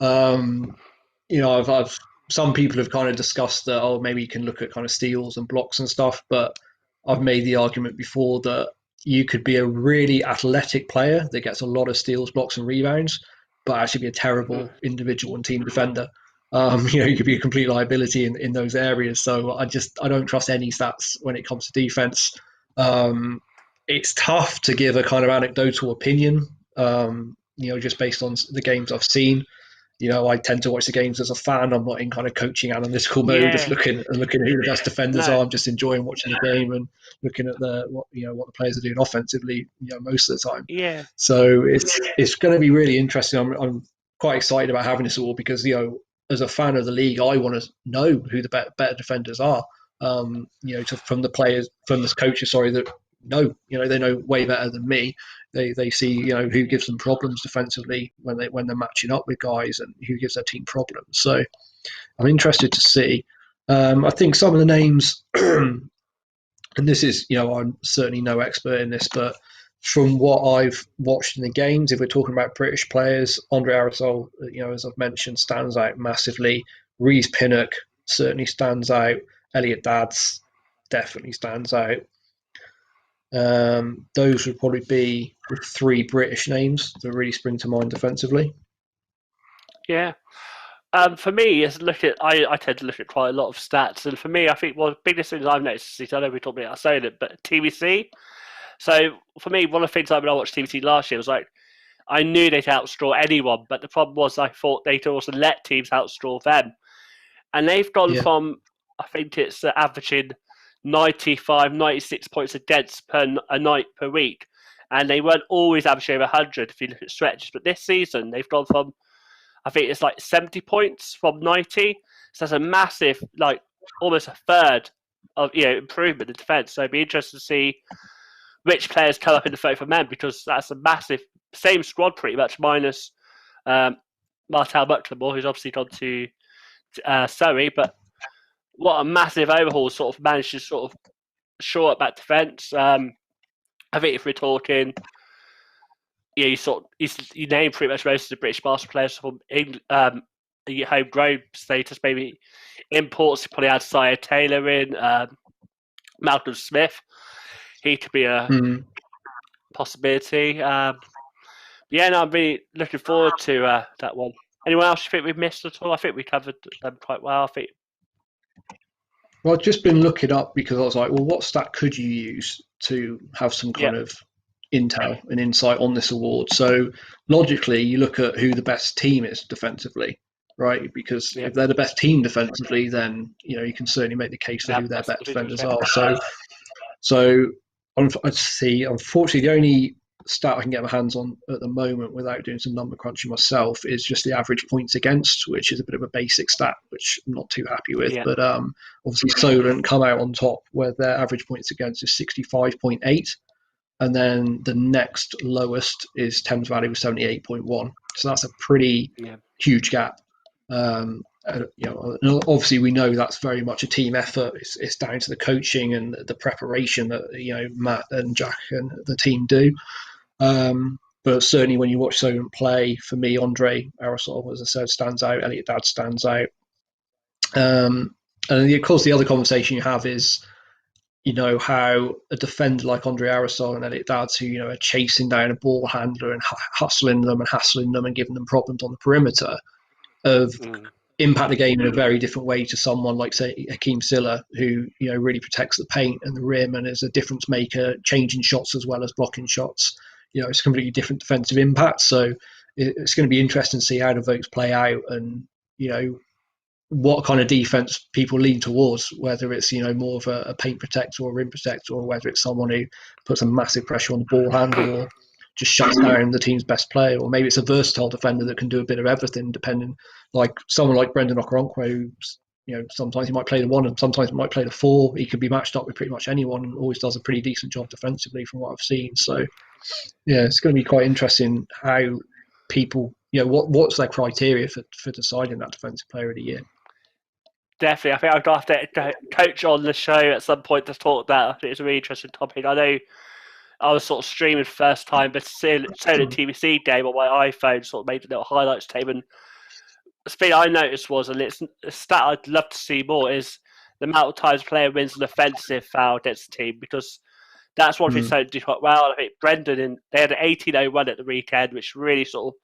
I've some people have kind of discussed that, maybe you can look at kind of steals and blocks and stuff, but I've made the argument before that you could be a really athletic player that gets a lot of steals, blocks, and rebounds, but actually be a terrible individual and team defender. You could be a complete liability in those areas. So I don't trust any stats when it comes to defense. It's tough to give a kind of anecdotal opinion, just based on the games I've seen. I tend to watch the games as a fan. I'm not in kind of coaching analytical mode of looking at who the best defenders are. I'm just enjoying watching the game and looking at what the players are doing offensively, most of the time. Yeah. So it's going to be really interesting. I'm quite excited about having this all because as a fan of the league, I want to know who the better defenders are. From the players, from the coaches, that they know way better than me. They see who gives them problems defensively when they're matching up with guys and who gives their team problems. So I'm interested to see. I think some of the names, and this is I'm certainly no expert in this, but from what I've watched in the games, if we're talking about British players, Andre Aerosol, as I've mentioned, stands out massively. Reece Pinnock certainly stands out. Elliot Dadds definitely stands out. Those would probably be the three British names that really spring to mind defensively. Yeah. For me, I tend to look at quite a lot of stats, and for me, I think one of the biggest things I've noticed is, I know we talked about saying it, but TBC. So for me, one of the things when I watched TBC last year was I knew they'd outscore anyone, but the problem was I thought they'd also let teams outscore them, and they've gone from, I think it's averaging 95, 96 points against a night per week, and they weren't always averaging over 100 if you look at stretches. But this season, they've gone from, I think it's 70 points from 90. So that's a massive, almost a third of improvement in defence. So it'd be interesting to see which players come up in the fight for men, because that's a massive, same squad pretty much, minus Martel Mucklemore, who's obviously gone to Surrey, but what a massive overhaul sort of managed to sort of shore up that defence. I think if we're talking, you name pretty much most of the British basketball players from homegrown status, maybe imports. You probably add Sire Taylor in, Malcolm Smith. He could be a possibility. I'm really looking forward to that one. Anyone else you think we've missed at all? I think we covered them quite well. I think. Well, I've just been looking up because I was like, well, what stat could you use to have some kind of intel and insight on this award? So logically, you look at who the best team is defensively, right? Because if they're the best team defensively, then you can certainly make the case for who their best defenders are. So let's see. Unfortunately, the only stat I can get my hands on at the moment without doing some number crunching myself is just the average points against, which is a bit of a basic stat, which I'm not too happy with. But obviously Solent come out on top where their average points against is 65.8, and then the next lowest is Thames Valley with 78.1. So that's a pretty huge gap. Obviously we know that's very much a team effort. It's down to the coaching and the preparation that Matt and Jack and the team do. But certainly when you watch Solent play, for me, Andre Aerosol, as I said, stands out. Elliot Dad stands out. And of course, the other conversation you have is, how a defender like Andre Aerosol and Elliot Dad, who are chasing down a ball handler and hustling them and hassling them and giving them problems on the perimeter, of impact the game in a very different way to someone like, say, Hakeem Silla, who really protects the paint and the rim and is a difference maker, changing shots as well as blocking shots. It's a completely different defensive impact. So it's going to be interesting to see how the votes play out, and what kind of defense people lean towards, whether it's more of a paint protector or a rim protector, or whether it's someone who puts a massive pressure on the ball handle or just shuts down the team's best player, or maybe it's a versatile defender that can do a bit of everything, depending, like someone like Brendan Okoronkwo, who's sometimes he might play the one and sometimes he might play the four. He could be matched up with pretty much anyone and always does a pretty decent job defensively from what I've seen. So yeah, it's going to be quite interesting how people, what's their criteria for deciding that defensive player of the year. Definitely. I think I'd have to coach on the show at some point to talk that. I think it's a really interesting topic. I know I was sort of streaming for the first time, but seeing the TVC game on my iPhone sort of made a little highlights tape. And the thing I noticed was, and it's a stat I'd love to see more, is the amount of times a player wins an offensive foul against the team, because that's one thing so do quite well. I think Brendan, they had an 18-0 run at the weekend, which really sort of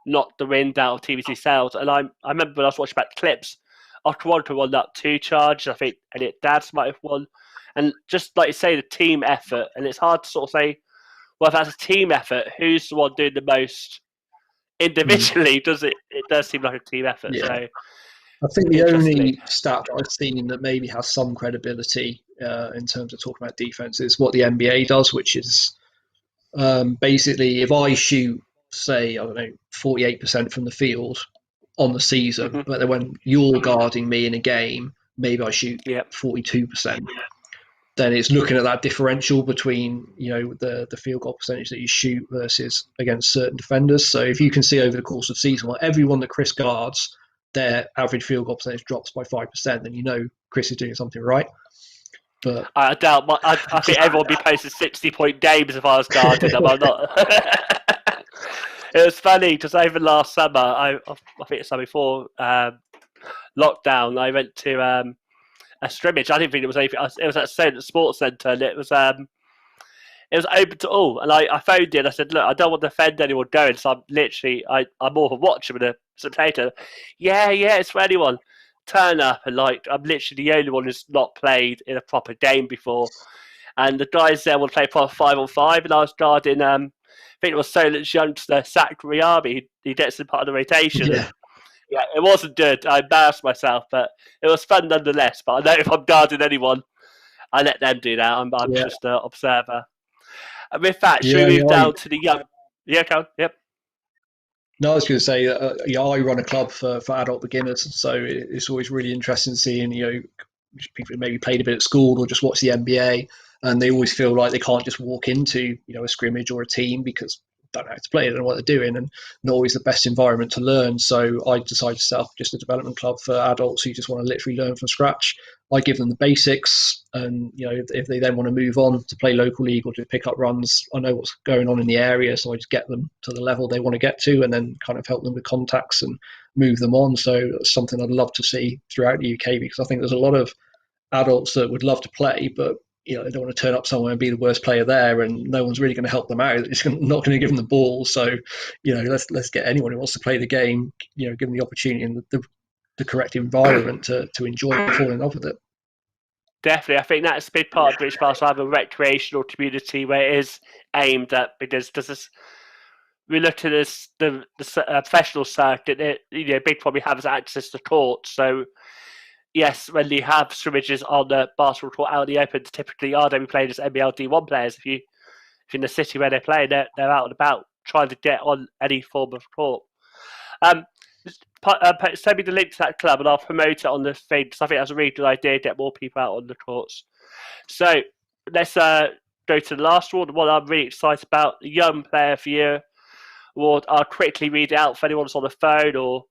knocked the wind out of TVC sales. And I remember when I was watching back the clips, Toronto won up 2 charges, I think, and Dads might have won. And just like you say, the team effort, and it's hard to sort of say, well, if that's a team effort, who's the one doing the most individually? It does seem like a team effort. Yeah. So I think the only stat I've seen that maybe has some credibility in terms of talking about defense is what the NBA does, which is basically if I shoot, say, 48% from the field on the season, but then when you're guarding me in a game, maybe I shoot 42%. Then it's looking at that differential between the field goal percentage that you shoot versus against certain defenders. So if you can see over the course of the season, well, everyone that Chris guards, their average field goal percentage drops by 5%, then Chris is doing something right. But I doubt. I think everyone would be posting 60-point games if I was guarding them. I'm not. It was funny because over last summer, I think it's before lockdown, I went to a scrimmage. I didn't think it was anything. It was at Solent Sports Centre, and it was open to all. And I phoned in. I said, "Look, I don't want to offend anyone going, so I'm more of a watcher than a spectator." Yeah, it's for anyone. Turn up, and I'm literally the only one who's not played in a proper game before. And the guys there will play 5-on-5, and I was guarding. I think it was Solent's youngster, Zach Riabi. He gets in part of the rotation. Yeah. Yeah, it wasn't good. I embarrassed myself, but it was fun nonetheless. But I know if I'm guarding anyone, I let them do that. I'm just an observer. And with that, should we move down to the young? Yeah, Cal. Yep. No, I was going to say, I run a club for adult beginners, so it's always really interesting seeing people who maybe played a bit at school or just watch the NBA, and they always feel like they can't just walk into a scrimmage or a team because they don't know how to play, they don't know what they're doing, and not always the best environment to learn. So I decided to set up just a development club for adults who just want to literally learn from scratch. I give them the basics, and if they then want to move on to play local league or to pick up runs, I know what's going on in the area, so I just get them to the level they want to get to, and then kind of help them with contacts and move them on. So that's something I'd love to see throughout the UK, because I think there's a lot of adults that would love to play, but they don't want to turn up somewhere and be the worst player there, and no one's really going to help them out. It's not going to give them the ball. So let's get anyone who wants to play the game, give them the opportunity and the correct environment to enjoy and fall in love with it. Definitely. I think that's a big part of British basketball, have a recreational community where it is aimed at, because we look at this, the professional circuit, big problem we have is access to courts. So yes, when you have scrimmages on the basketball court out in the open, typically they be playing as NBL D1 players. If in the city where they play, they're out and about trying to get on any form of court. Send me the link to that club and I'll promote it on the thing, because I think that's a really good idea, get more people out on the courts. So let's go to the last award, the one I'm really excited about, the Young Player of the Year award. I'll quickly read it out for anyone who's on the phone or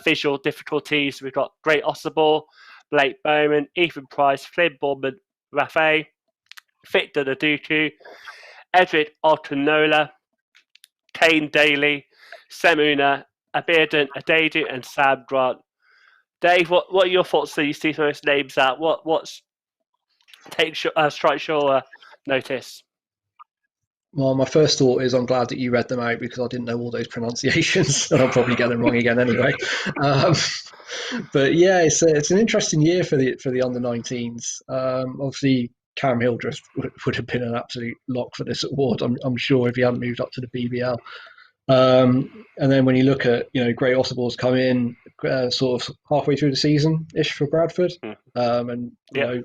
visual difficulties. We've got Great Ossibor, Blake Bowman, Ethan Price, Flynn Bournemouth, Rafe, Victor Naduku, Edward Alcanola, Kane Daly, Semuna, Abirdan Adadu, and Sam Grant. Dave, what are your thoughts when you see those names out? What strikes your notice? Well, my first thought is I'm glad that you read them out because I didn't know all those pronunciations, and I'll probably get them wrong again anyway. Um, but yeah, it's an interesting year for the under-19s. Obviously, Cam Hildreth would have been an absolute lock for this award. I'm sure if he hadn't moved up to the BBL. And then when you look at Gray Ossible's come in sort of halfway through the season ish for Bradford, and Yeah.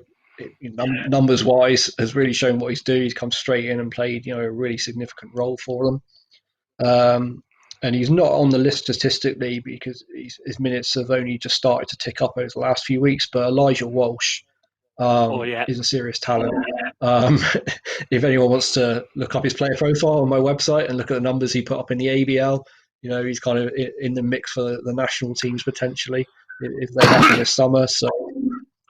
numbers wise has really shown what he's doing. He's come straight in and played a really significant role for them. And he's not on the list statistically because his minutes have only just started to tick up over the last few weeks. But Elijah Walsh Oh yeah. is a serious talent. Um, if anyone wants to look up his player profile on my website and look at the numbers he put up in the ABL, he's kind of in the mix for the national teams potentially if they happen this summer. So,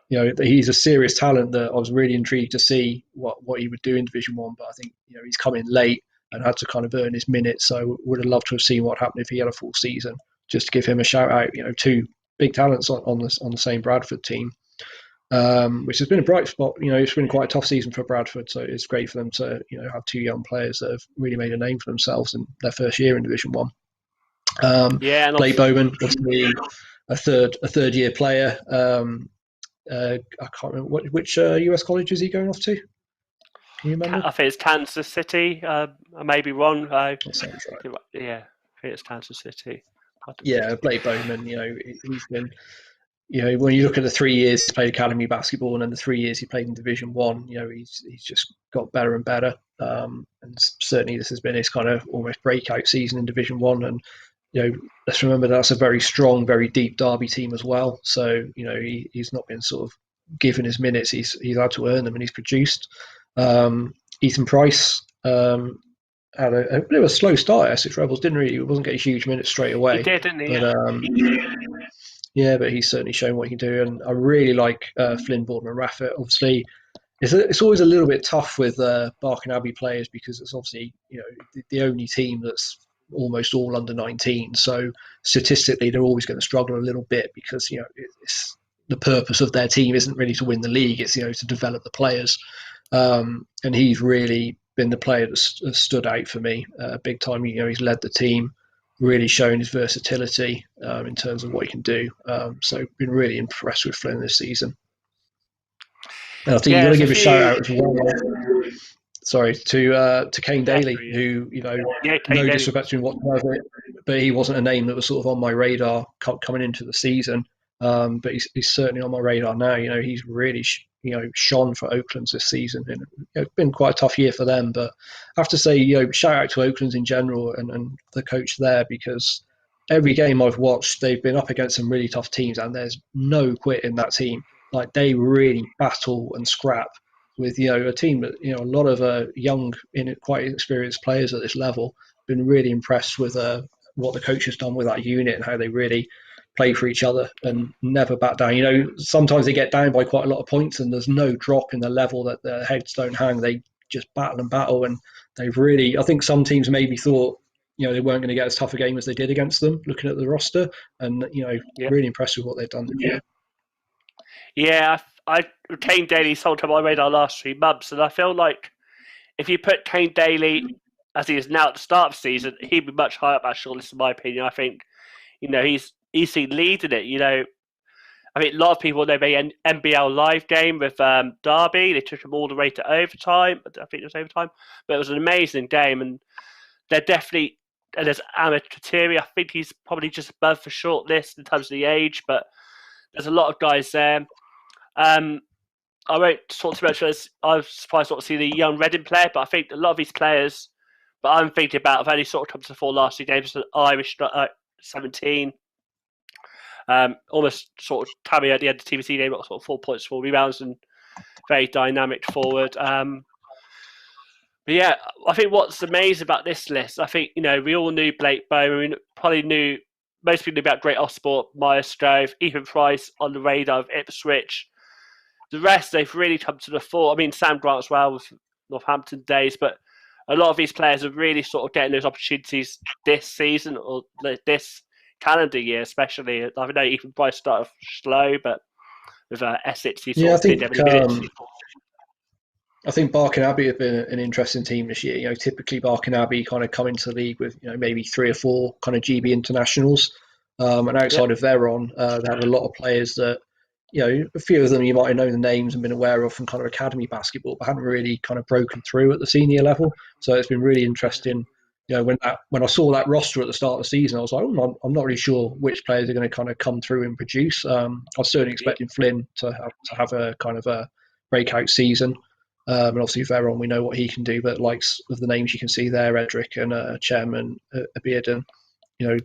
he's a serious talent that I was really intrigued to see what he would do in Division One. But I think he's come in late and had to kind of earn his minutes. So would have loved to have seen what happened if he had a full season. Just to give him a shout out, two big talents on the same Bradford team. Which has been a bright spot. It's been quite a tough season for Bradford, so it's great for them to have two young players that have really made a name for themselves in their first year in Division One. Yeah, and Blake Bowman, obviously a third year player. I can't remember which US college is he going off to. Can you remember? I think it's Kansas City. I may be wrong. That sounds right. Yeah, I think it's Kansas City. Yeah, Blake Bowman. He's been. When you look at the 3 years he played academy basketball and then the 3 years he played in Division One, he's just got better and better. And certainly this has been his kind of almost breakout season in Division One. And let's remember that's a very strong, very deep Derby team as well. So he's not been sort of given his minutes; he's had to earn them, and he's produced. Ethan Price had a bit of a slow start at Essex Rebels, he wasn't getting huge minutes straight away. He did, didn't he? But he's certainly shown what he can do, and I really like Flynn Boardman Raffett. Obviously, it's always a little bit tough with Barking Abbey players because it's obviously the only team that's almost all under 19. So statistically, they're always going to struggle a little bit because it's the purpose of their team isn't really to win the league; it's to develop the players. And he's really been the player that's stood out for me big time. He's led the team, really shown his versatility in terms of what he can do. So been really impressed with Flynn this season. And I think you've got to give a shout out as well. Sorry to Kane Daly, who no disrespect to him whatsoever, but he wasn't a name that was sort of on my radar coming into the season. But he's certainly on my radar now. He's really shone for Oaklands this season, and it's been quite a tough year for them. But I have to say, shout out to Oaklands in general and the coach there, because every game I've watched, they've been up against some really tough teams, and there's no quit in that team. Like they really battle and scrap with a team that a lot of young, quite experienced players at this level. Been really impressed with what the coach has done with that unit and how they really play for each other and never back down. Sometimes they get down by quite a lot of points and there's no drop in the level that their heads don't hang. They just battle, and they've really. I think some teams maybe thought they weren't going to get as tough a game as they did against them, looking at the roster, and really impressed with what they've done. Yeah, I Kane Daly sold to my radar last 3 months, and I feel like if you put Kane Daly as he is now at the start of the season, he'd be much higher up that shortlist, in my opinion. I think he's easily leading it. I think a lot of people know the NBL live game with Derby. They took him all the way to overtime. I think it was overtime, but it was an amazing game, and they're definitely. And there's Ahmed Katiri. I think he's probably just above the shortlist in terms of the age, but there's a lot of guys there. I won't talk too much about this. I was surprised not to see the young Reading player, but I think a lot of these players that I'm thinking about have only sort of come to the fore last 2 games. The Irish 17, almost sort of Tammy at the end of the TBC game, got sort of 4 points, 4 rebounds, and very dynamic forward. But yeah, I think what's amazing about this list, I think we all knew Blake Bowman. We probably knew most people knew about Great Osport, Maestro, Ethan Price on the radar of Ipswich. The rest, they've really come to the fore. I mean, Sam Grant as well with Northampton days, but a lot of these players are really sort of getting those opportunities this season or this calendar year, especially. I know Ethan Price started slow, but with Essex, he sort of did every minute. I think Barking Abbey have been an interesting team this year. Typically Barking Abbey kind of come into the league with maybe 3 or 4 kind of GB internationals, and outside Yep. of Veron, they have a lot of players that a few of them you might have known the names and been aware of from kind of academy basketball, but hadn't really kind of broken through at the senior level. So it's been really interesting. When I saw that roster at the start of the season, I was like, I'm not really sure which players are going to kind of come through and produce. I was certainly Yep. expecting Flynn to have a kind of a breakout season. And obviously Veron, we know what he can do, but likes of the names you can see there, Edric and Chairman Abearden,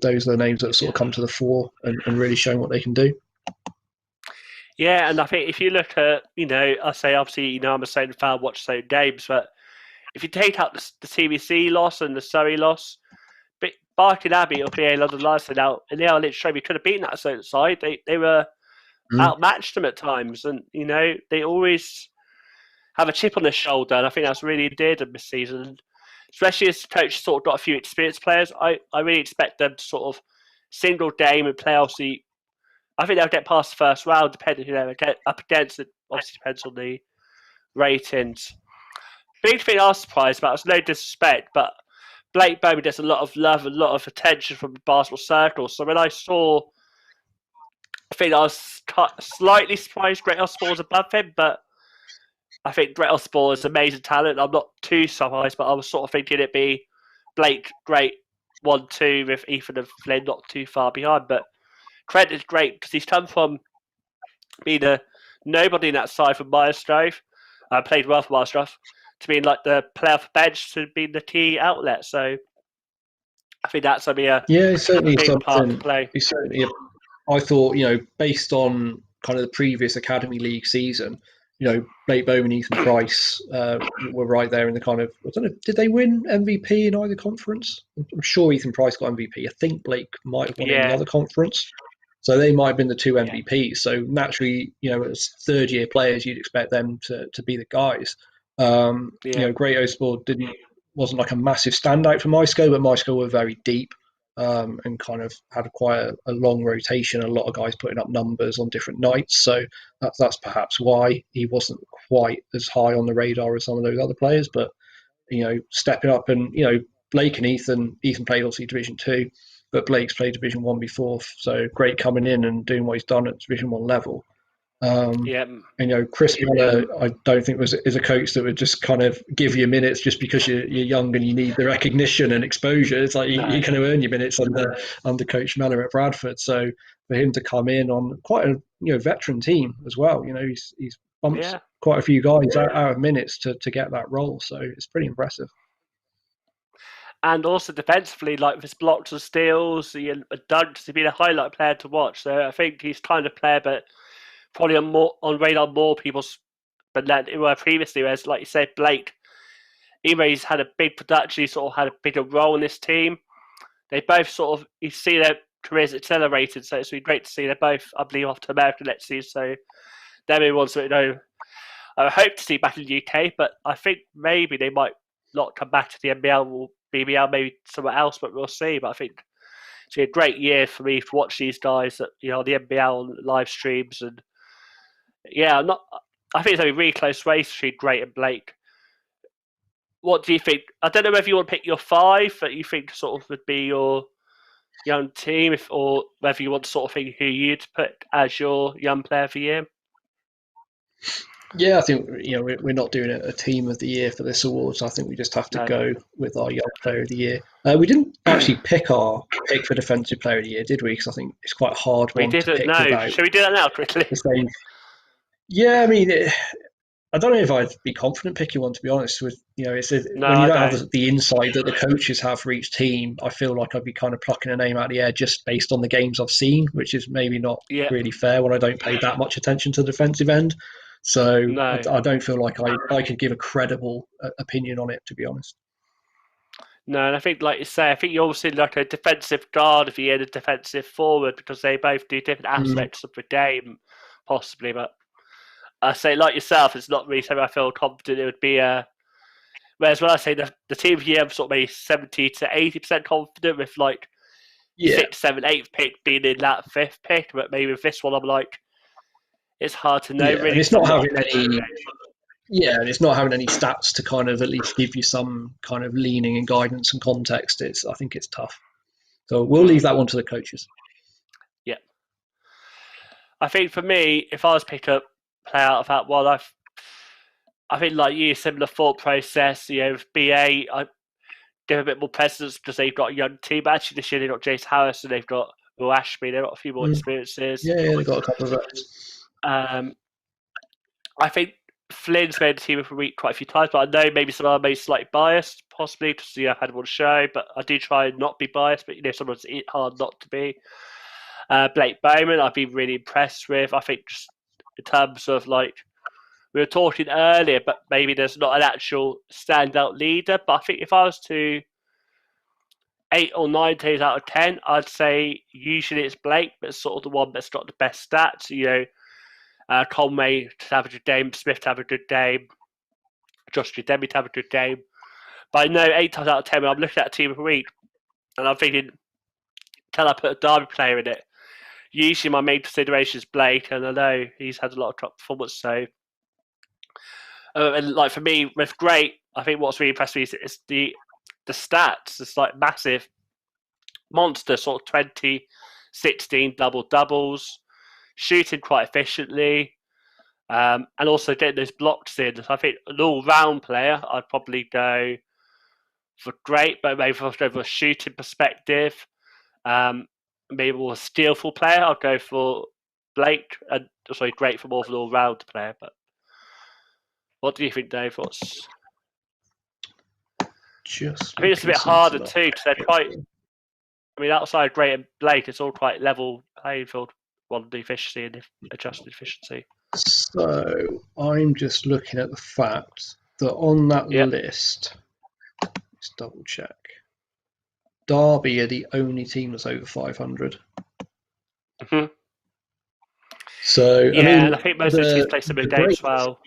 those are the names that sort of come to the fore and really showing what they can do. Yeah, and I think if you look at, I say obviously, I'm a Southampton fan, watch Southampton games, but if you take out the TBC loss and the Surrey loss, but Barking Abbey or PA London Lions now, and they are literally could have beaten that Southampton side. They were outmatched them at times, and they always have a chip on their shoulder, and I think that's really endeared them this season. Especially as the coach sort of got a few experienced players, I really expect them to sort of single game and play. Obviously, I think they'll get past the first round, depending who they get up against. It obviously depends on the ratings. Big thing I was surprised about, it's no disrespect, but Blake Bowman gets a lot of love and a lot of attention from the basketball circles. So when I saw, I think I was slightly surprised Great Osborne was above him, but I think Great Osborne is amazing talent. I'm not too surprised, but I was sort of thinking it'd be Blake great 1-2 with Ethan and Flynn not too far behind. But Trent is great because he's come from being a nobody in that side for Maelstrom, played well for Maelstrom, to being like the player for bench to being the key outlet. So I think that's going to be a certainly big part to something. play. Certainly, I thought based on kind of the previous Academy League season, Blake Bowman, Ethan Price were right there in the kind of. I don't know, did they win MVP in either conference? I'm sure Ethan Price got MVP. I think Blake might have won in the other conference. So they might have been the 2 MVPs. So naturally, as third-year players, you'd expect them to be the guys. Great Osborne wasn't like a massive standout for MySco, but MySco were very deep and kind of had quite a long rotation. A lot of guys putting up numbers on different nights. So that's perhaps why he wasn't quite as high on the radar as some of those other players. But stepping up and Blake and Ethan played obviously Division 2. But Blake's played Division 1 before, so great coming in and doing what he's done at Division 1 level. Chris Miller, I don't think is a coach that would just kind of give you minutes just because you're young and you need the recognition and exposure. It's like you're going to earn your minutes under Coach Miller at Bradford. So for him to come in on quite a veteran team as well, he's bumped quite a few guys out of minutes to get that role. So it's pretty impressive. And also defensively, like his blocks and steals, and dunks, he's been a highlight player to watch. So I think he's kind of player, but probably on radar more people's than that were previously. Whereas, like you said, Blake, even though he's had a big production, he sort of had a bigger role in this team. They both sort of, you see their careers accelerated. So it's been great to see they're both, I believe, off to America next season. So they're the ones that I hope to see back in the UK, but I think maybe they might not come back to the NBL or BBL, maybe somewhere else, but we'll see. But I think it's been a great year for me to watch these guys at the NBL live streams, and I think it's a really close race between Great and Blake. What do you think? I don't know whether you want to pick your 5 that you think sort of would be your young team, or whether you want to sort of think who you'd put as your young player of the year. Yeah, I think we're not doing a team of the year for this awards. I think we just have to go with our young player of the year. We didn't actually pick our pick for defensive player of the year, did we? Because I think it's quite a hard one to pick. No. Shall we do that now quickly? Yeah, I mean, I don't know if I'd be confident picking one, to be honest. When you don't have the insight that the coaches have for each team, I feel like I'd be kind of plucking a name out of the air just based on the games I've seen, which is maybe not really fair when I don't pay that much attention to the defensive end. So I don't feel like I could give a credible opinion on it, to be honest. No, and I think, like you say, I think you're obviously like a defensive guard if you're a defensive forward, because they both do different aspects of the game, possibly. But I say, like yourself, it's not really something I feel confident it would be. Whereas when I say the team here, I'm sort of maybe 70 to 80% confident with like 6th, 7th, 8th pick being in that 5th pick. But maybe with this one, I'm like, it's hard to know really. And it's not having any. Yeah, and it's not having any stats to kind of at least give you some kind of leaning and guidance and context. I think it's tough. So we'll leave that one to the coaches. Yeah. I think for me, if I was pick up play out of that one, I think like you, similar thought process. With BA, I give a bit more presence because they've got a young team. Actually, this year they've got Jace Harris and they've got Will Ashby. They've got a few more experiences. Yeah, they've got a couple of reps. I think Flynn's made the team of the week quite a few times, but I know maybe some are maybe slightly biased, possibly because I've had one show. But I do try and not be biased. But sometimes it's hard not to be. Blake Bowman, I've been really impressed with. I think just in terms of like we were talking earlier, but maybe there's not an actual standout leader. But I think if I was to 8 or 9 days out of 10, I'd say usually it's Blake, but it's sort of the one that's got the best stats. Conway to have a good game, Smith to have a good game, Josh Demi to have a good game. But I know 8 times out of 10, when I'm looking at a team of the week, and I'm thinking, can I put a Derby player in it? Usually my main consideration is Blake, and I know he's had a lot of top performance. So, and like for me, with Great, I think what's really impressed me is the stats. It's like massive monster, sort of 20, 16 doubles, shooting quite efficiently, and also getting those blocks in. So I think an all-round player, I'd probably go for Great, but maybe from a shooting perspective, maybe more a skillful player, I'd go for Blake, and sorry, Great for more of an all-round player. But what do you think, Dave? I think it's a bit harder too because they're quite. I mean, outside Great and Blake, it's all quite level playing field on the efficiency and adjusted efficiency. So I'm just looking at the fact that on that list, let's double check. Derby are the only team that's over 500. Mm-hmm. So and I think most of the teams play similar games as well.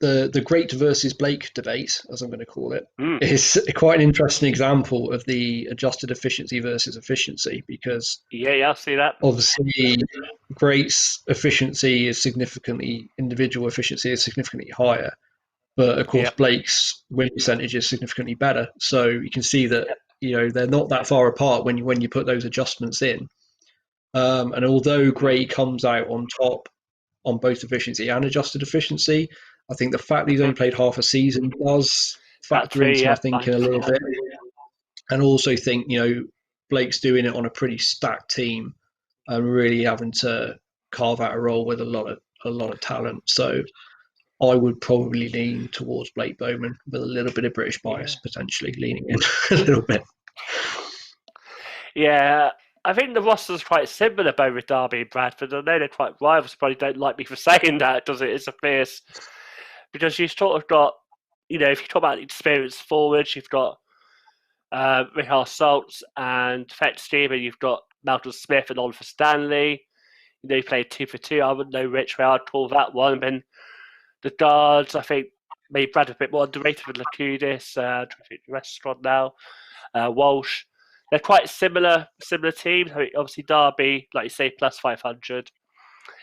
The Great versus Blake debate, as I'm going to call it, is quite an interesting example of the adjusted efficiency versus efficiency because I see that. Obviously, Great's efficiency is individual efficiency is significantly higher, but of course Blake's win percentage is significantly better. So you can see that they're not that far apart when you put those adjustments in. And although Great comes out on top on both efficiency and adjusted efficiency, I think the fact that he's only played half a season does factor into my thinking a little bit. And also think, Blake's doing it on a pretty stacked team and really having to carve out a role with a lot of talent. So I would probably lean towards Blake Bowman with a little bit of British bias, potentially leaning in a little bit. Yeah, I think the roster's quite similar, both with Derby and Bradford. I know they're quite rivals. Probably don't like me for saying that, does it? It's a fierce because you've sort of got, if you talk about experienced forwards, you've got Richard Saltz and Fetch Steven. You've got Malcolm Smith and Oliver Stanley. You played 2 for 2. I wouldn't know which way I'd call that one. And then the guards, I think maybe Bradford a bit more underrated with Lakudis, the restaurant now, Walsh. They're quite similar teams. I mean, obviously, Derby, like you say, plus 500.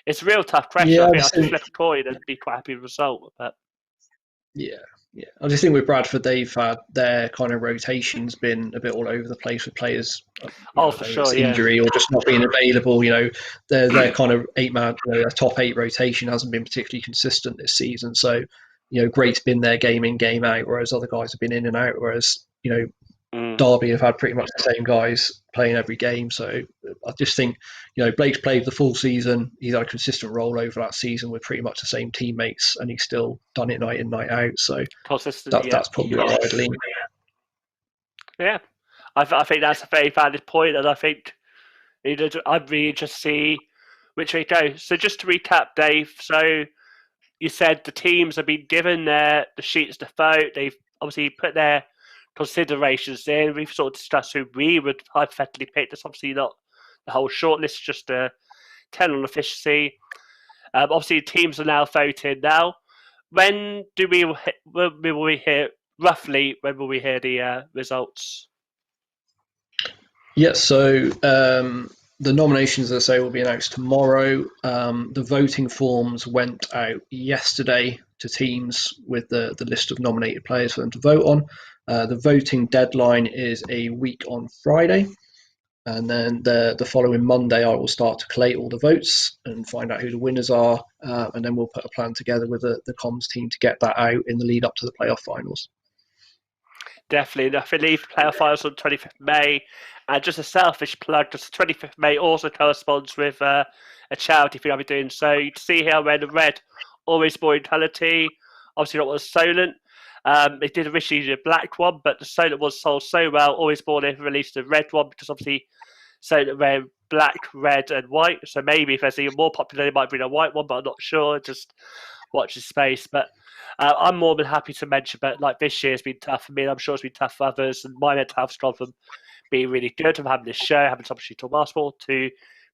It's a real tough question. Yeah, I think I could flip a coin and be quite happy with the result. But yeah. I just think with Bradford, they've had their kind of rotations been a bit all over the place with players. For sure, injury or just not being available. Their kind of 8-man, top 8 rotation hasn't been particularly consistent this season. So, Great's been there game in, game out, whereas other guys have been in and out. Whereas, Derby have had pretty much the same guys playing every game. So I just think, Blake's played the full season. He's had a consistent role over that season with pretty much the same teammates, and he's still done it night in, night out. So that's probably what I'd lean. Yeah, I think that's a very valid point, and I think I'd really just see which way it goes. So just to recap, Dave. So you said the teams have been given the sheets to vote. They've obviously put their considerations in. We've sort of discussed who we would hypothetically pick. That's obviously not the whole shortlist, just a 10 on efficiency. Obviously, teams are now voting now. When will we hear, roughly, when will we hear the results? Yeah, so the nominations, as I say, will be announced tomorrow. The voting forms went out yesterday to teams with the list of nominated players for them to vote on. The voting deadline is a week on Friday. And then the following Monday, I will start to collate all the votes and find out who the winners are. And then we'll put a plan together with the comms team to get that out in the lead up to the playoff finals. Definitely. I believe playoff finals on 25th May. And just a selfish plug, just 25th May also corresponds with a charity thing I'll be doing. So you can see here I'm wearing the red Always Mortality. Obviously not one Solent. They did originally the black one, but the Solent was sold so well. Always Born have released the red one because obviously Solent wear black, red, and white. So maybe if there's even more popular, they might bring a white one, but I'm not sure. Just watch the space. But I'm more than happy to mention, but like this year has been tough for me, and I'm sure it's been tough for others. And my mental health's gone from being really good, from having this show, having some opportunity to talk basketball, to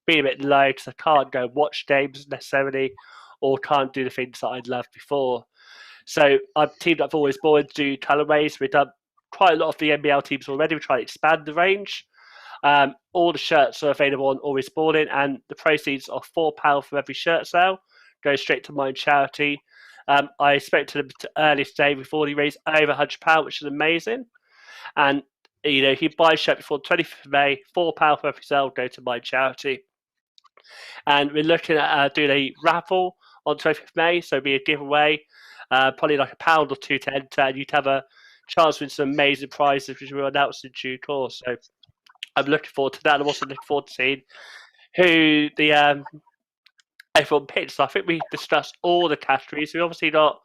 being a bit low because I can't go watch games necessarily, or can't do the things that I'd loved before. So I've teamed up with Always Born to do colorways. We've done quite a lot of the NBL teams already. We're trying to expand the range. All the shirts are available on Always Born, and the proceeds are £4 for every shirt sale, go straight to my charity. I spoke to them earlier today. We've already raised over £100, which is amazing. And if you buy a shirt before 25th of May, £4 for every sale go to my charity. And we're looking at doing a raffle on 25th of May, so it'll be a giveaway, probably like £1 or two to enter, and you'd have a chance to win some amazing prizes, which we'll announce in due course. So I'm looking forward to that. I'm also looking forward to seeing who the everyone picked. So I think we discussed all the categories. We obviously got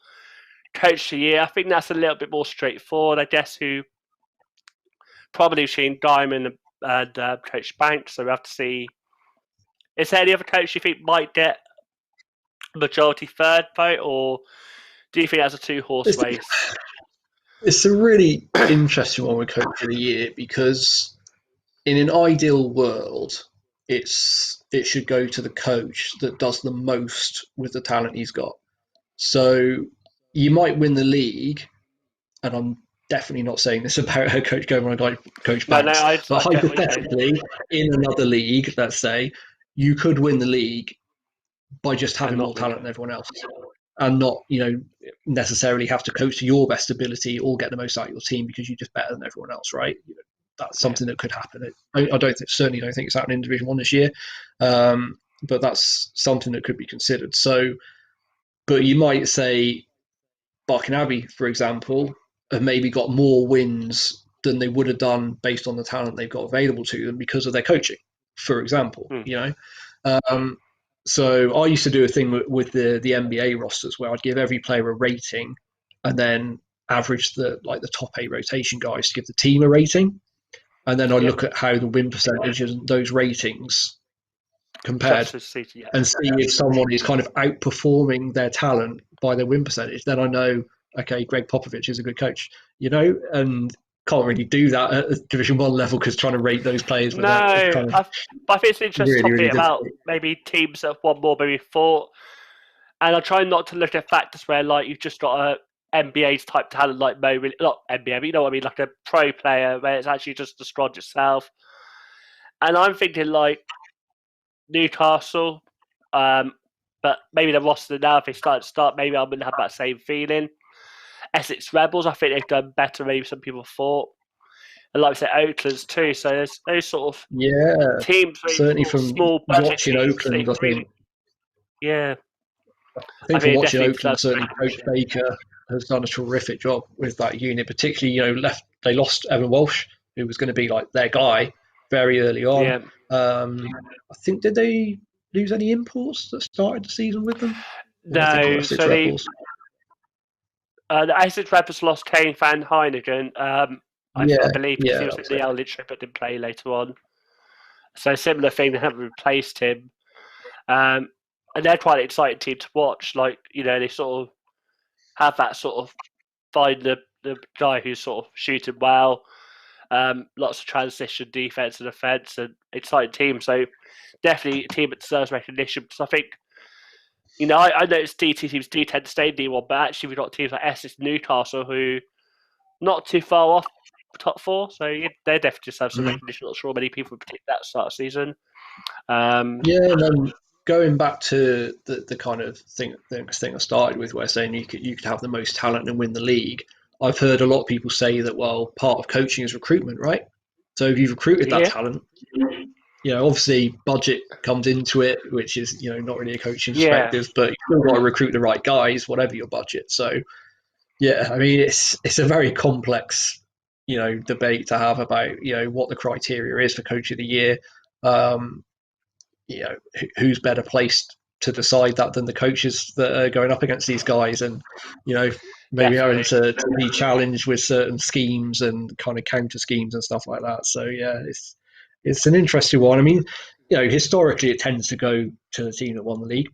Coach of the Year. I think that's a little bit more straightforward. I guess who probably Sheen Diamond and Coach Banks. So we have to see. Is there any other coach you think might get majority third vote, or do you think that's a two-horse race? It's a really interesting one with Coach of the Year because in an ideal world, it should go to the coach that does the most with the talent he's got. So you might win the league, and I'm definitely not saying this about her coach going on a guy, Coach Banks, but hypothetically, in another league, let's say, you could win the league by just having more talent than everyone else, and not necessarily have to coach to your best ability or get the most out of your team because you're just better than everyone else, right? That's something that could happen. I certainly don't think it's happening in Division 1 this year, but that's something that could be considered. So, but you might say Barking Abbey, for example, have maybe got more wins than they would have done based on the talent they've got available to them because of their coaching, for example. So I used to do a thing with the NBA rosters where I'd give every player a rating and then average the top 8 rotation guys to give the team a rating. And then I look at how the win percentages and those ratings compared and see if someone is kind of outperforming their talent by their win percentage. Then I know, okay, Greg Popovich is a good coach, and can't really do that at Division 1 level because trying to rate those players. No, I think it's an interesting topic about maybe teams that have won more, maybe 4. And I try not to look at factors where you've just got a NBA's type talent like not NBA, but you know what I mean, like a pro player where it's actually just the squad itself. And I'm thinking Newcastle, but maybe the roster now, if they start, maybe I wouldn't have that same feeling. Essex Rebels, I think they've done better maybe some people thought. And like I said, Oakland's too. So there's those sort of teams, certainly from small watching Oakland, I think. Yeah. I think from watching Oakland, certainly Coach Baker has done a terrific job with that unit, particularly, they lost Evan Walsh, who was going to be their guy very early on. Yeah. I think, did they lose any imports that started the season with them? No, so the Essex Rebels lost Kane Van Heineken, I believe, because he was at the L trip but didn't play later on. So similar thing, they haven't replaced him. And they're quite an exciting team to watch. They sort of have that sort of find the guy who's sort of shooting well. Lots of transition, defense and offense, and exciting team. So definitely a team that deserves recognition. Because I think, I noticed DT teams do tend to stay in D1, but actually we've got teams like Essex, Newcastle, who not too far off top 4. So yeah, they definitely deserve some Mm. recognition. Not sure many people would predict that start of season. Yeah, and then going back to the kind of thing I started with, where saying you could have the most talent and win the league. I've heard a lot of people say that, well, part of coaching is recruitment, right? So if you've recruited that Yeah, talent, obviously budget comes into it, which is not really a coaching yeah, perspective, but you've still got to recruit the right guys, whatever your budget. So yeah, I mean it's a very complex debate to have about what the criteria is for coach of the year. Um, who's better placed to decide that than the coaches that are going up against these guys, and maybe having definitely. to be challenged with certain schemes and kind of counter schemes and stuff like that. So yeah, it's an interesting one. I mean, historically it tends to go to the team that won the league,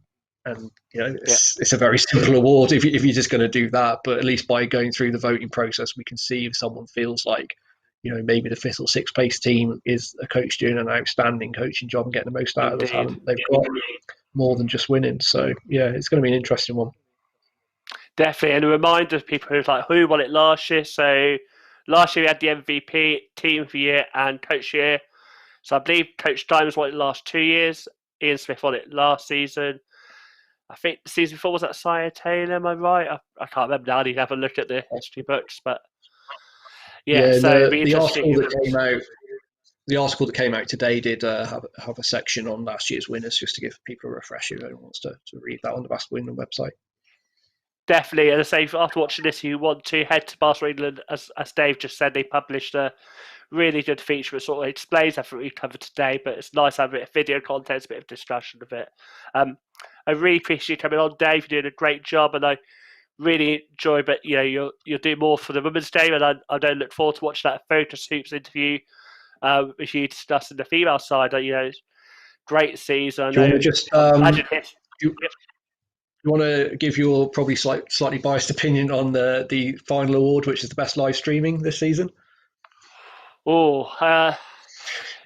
and Yeah, it's a very simple award if you're just going to do that. But at least by going through the voting process, we can see if someone feels like maybe the 5th or 6th place team is a coach doing an outstanding coaching job and getting the most out of the indeed. talent they've got, more than just winning. So yeah, it's going to be an interesting one. Definitely, and a reminder of people who's like who won it last year. So last year we had the MVP, Team of the Year, and Coach of the Year. So I believe Coach Diamonds won it the last 2 years. Ian Smith won it last season. I think the season before was that Sire Taylor. Am I right? I can't remember now. I need to have a look at the history books, but yeah. Yeah, and So it'd be the interesting. article that came out today did have a section on last year's winners, just to give people a refresher if anyone wants to read that on the Basketball England website. Definitely, and I say after watching this, you want to head to Basketball England. As Dave just said, they published a really good feature that sort of explains everything we covered today. But it's nice to have a bit of video content, a bit of discussion of it. I really appreciate you coming on, Dave. You're doing a great job, and I really enjoy. But you'll do more for the Women's Day, and I don't look forward to watching that Photos Hoops interview with you discussing the female side. Great season. I Do you want know. to just Imagine his. do you want to give your probably slightly biased opinion on the final award, which is the best live streaming this season?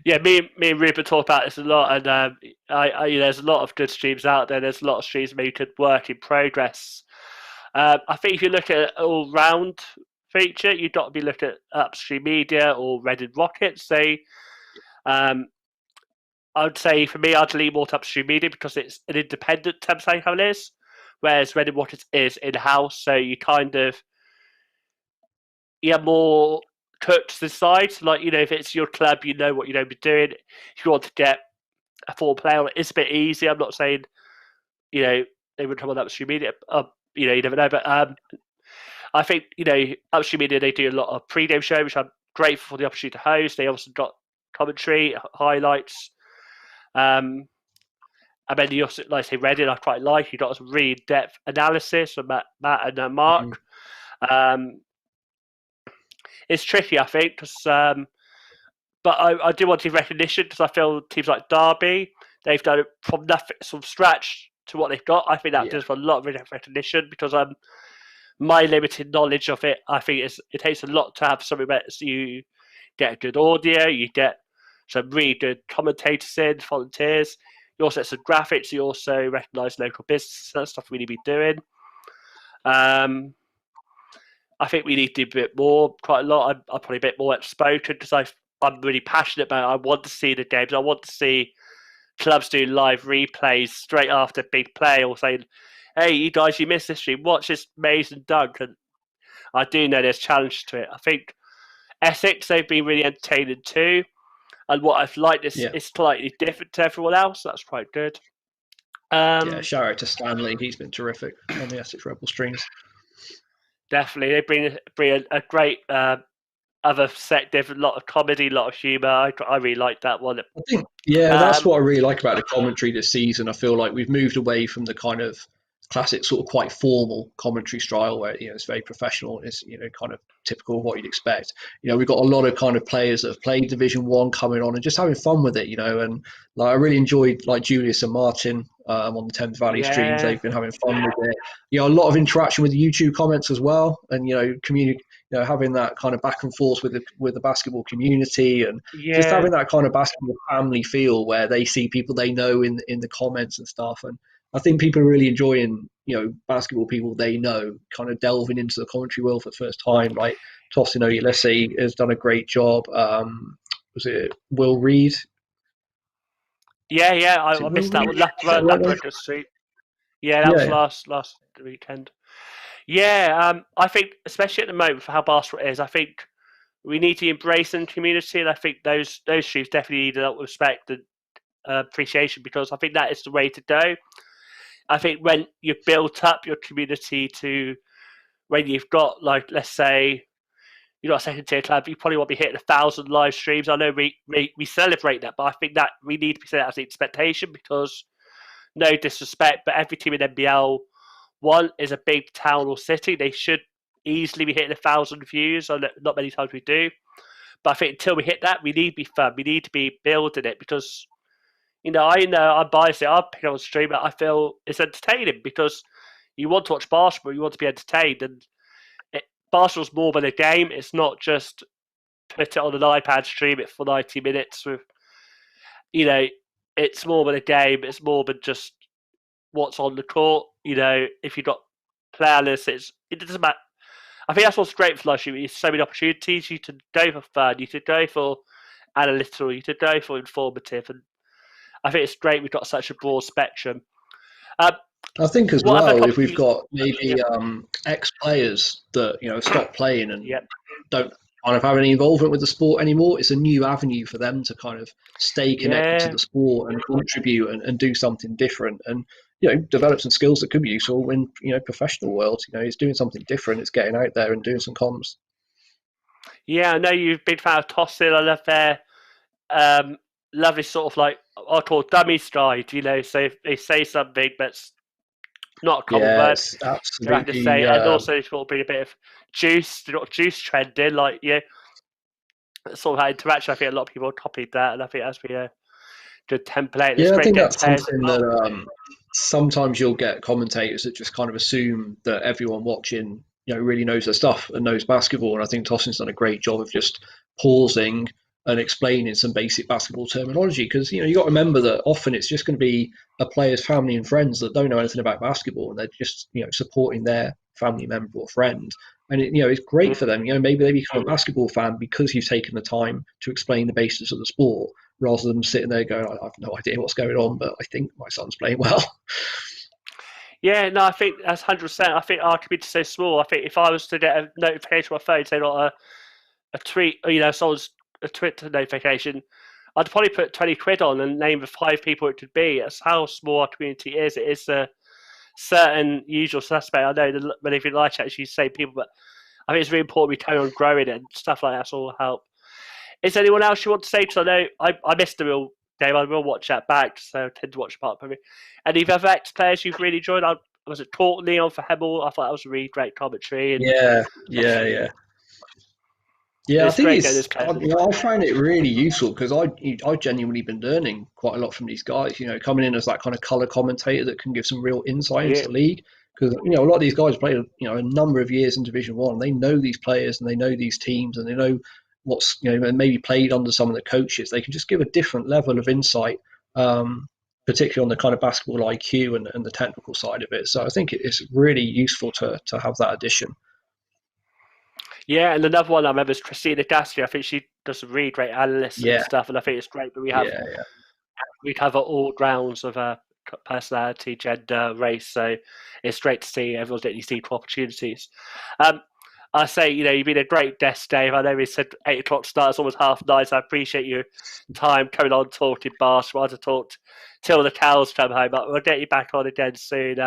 Yeah, me and Ruben talk about this a lot, and there's a lot of good streams out there. There's a lot of streams maybe could work in progress. I think if you look at all round feature, you've got to be looking at UpStreamedia or Reading Rockets. I would say for me, I'd lean more to UpStreamedia because it's an independent website how it is, whereas Reading Rockets is in house. So you kind of more cooked to the side. So like if it's your club, you know what you're going to be doing. If you want to get a full player, it's a bit easy. I'm not saying they would come on UpStreamedia. You never know, but I think UpStreamedia, they do a lot of pre-game show, which I'm grateful for the opportunity to host. They also got commentary, highlights. And then you also, like I say, Reddit, I quite like. You got some really in-depth analysis from Matt and Mark. Mm-hmm. It's tricky, I think, because but I do want to give recognition because I feel teams like Derby, they've done it from nothing, from scratch to what they've got. I think that does a lot of recognition because my limited knowledge of it, I think it takes a lot to have something that you get good audio, you get some really good commentators in, volunteers. You also get some graphics. You also recognise local businesses and stuff we need to be doing. I think we need to do a bit more, quite a lot. I'm probably a bit more outspoken because I'm really passionate about it. I want to see the games. I want to see clubs do live replays straight after big play or saying, hey, you guys, you missed this stream. Watch this amazing dunk. And I do know there's challenge to it. I think Essex, they've been really entertaining too. And what I've liked is slightly different to everyone else. That's quite good. Shout out to Stanley. He's been terrific on the Essex Rebel streams. Definitely. They bring a great other perspective, a lot of comedy, a lot of humour. I really like that one. I think, that's what I really like about the commentary this season. I feel like we've moved away from the kind of classic sort of quite formal commentary style where it's very professional. It's kind of typical of what you'd expect. We've got a lot of kind of players that have played Division 1 coming on and just having fun with it. And like I really enjoyed like Julius and Martin on the Thames Valley streams. They've been having fun with it. A lot of interaction with the YouTube comments as well, and having that kind of back and forth with the basketball community and just having that kind of basketball family feel where they see people they know in the comments and stuff. And I think people are really enjoying, basketball people they know kind of delving into the commentary world for the first time. Like Tosin Oyelese has done a great job. Was it Will Reed? Yeah, yeah, Is it I Will missed that Reed? one. Is that the right one? Record Street. Yeah, that was Yeah, last weekend. Yeah, I think especially at the moment for how basketball is, I think we need to embrace the community, and I think those streams definitely need a lot of respect and appreciation, because I think that is the way to go. I think when you've built up your community to when you've got, like, let's say you're not a second tier club, you probably won't be hitting 1,000 live streams. I know we celebrate that, but I think that we need to be set as the expectation, because no disrespect, but every team in NBL one is a big town or city. They should easily be hitting 1,000 views. Not many times we do, but I think until we hit that, we need to be fun. We need to be building it, because I know I'm biased. I'll pick on stream, but I feel it's entertaining, because you want to watch basketball, you want to be entertained, and basketball's more than a game. It's not just put it on an iPad, stream it for 90 minutes with, it's more than a game. It's more than just what's on the court. If you've got player lists, it doesn't matter. I think that's what's great for live streaming. There's so many opportunities. You can go for fun, you could go for analytical, you could go for informative, and I think it's great we've got such a broad spectrum. Um, I think as what other well, if topic? we've got Yeah, maybe ex-players that stop playing and yeah, don't kind of have any involvement with the sport anymore, it's a new avenue for them to kind of stay connected to yeah, the sport and contribute and do something different, and develop some skills that could be useful in professional world. It's doing something different. It's getting out there and doing some comms. yeah. I know you've been a fan of Tossil. I love their um, lovely sort of, like, I call dummy stride. So if they say something that's not a common Yeah, word, it's they have to absolutely. say, and also it's got to be a bit of juice. They've got juice trending, like, sort of that interaction. I think a lot of people copied that, and I think that's been a good template. It's Yeah, I great think getting that's players something involved. that sometimes you'll get commentators that just kind of assume that everyone watching, really knows their stuff and knows basketball. And I think Tossin's done a great job of just pausing and explaining some basic basketball terminology, because you got to remember that often it's just going to be a player's family and friends that don't know anything about basketball, and they're just supporting their family member or friend. And it's great for them. Maybe they become a basketball fan because you've taken the time to explain the basics of the sport, rather than sitting there going, I have no idea what's going on, but I think my son's playing well. Yeah, no, I think that's 100%. I think our community's so small. I think if I was to get a notification on my phone saying, like, a tweet, someone's a Twitter notification, I'd probably put 20 quid on and name the 5 people it could be. That's how small our community is. It is a certain usual suspect. I know that many of you like actually say people, but I think it's really important we carry on growing it, and stuff like that's all help. Is there anyone else you want to say? Because I know I missed the real game. I will watch that back, so I tend to watch part of it. Any other ex players you've really enjoyed? Was it Courtney on for Hemel? I thought that was a really great commentary, and Yeah, yeah, yeah. Yeah, I it's think great getting it's. this players. I find it really useful because I genuinely been learning quite a lot from these guys. Coming in as that kind of color commentator that can give some real insight into Yeah, the league. Because a lot of these guys played a number of years in Division One. They know these players and they know these teams and they know what's and maybe played under some of the coaches. They can just give a different level of insight, particularly on the kind of basketball IQ and the technical side of it. So I think it's really useful to have that addition. yeah, and another one I remember is Christina Gasly. I think she does some really great analysts and Yeah, stuff, and I think it's great that yeah, we cover all grounds of personality, gender, race. So it's great to see everyone's getting these equal opportunities. Um, I say, you've been a great guest, Dave. I know we said 8 o'clock starts, almost 9:30. So I appreciate your time coming on talking basketball. To talk till the cows come home. But we'll get you back on again soon.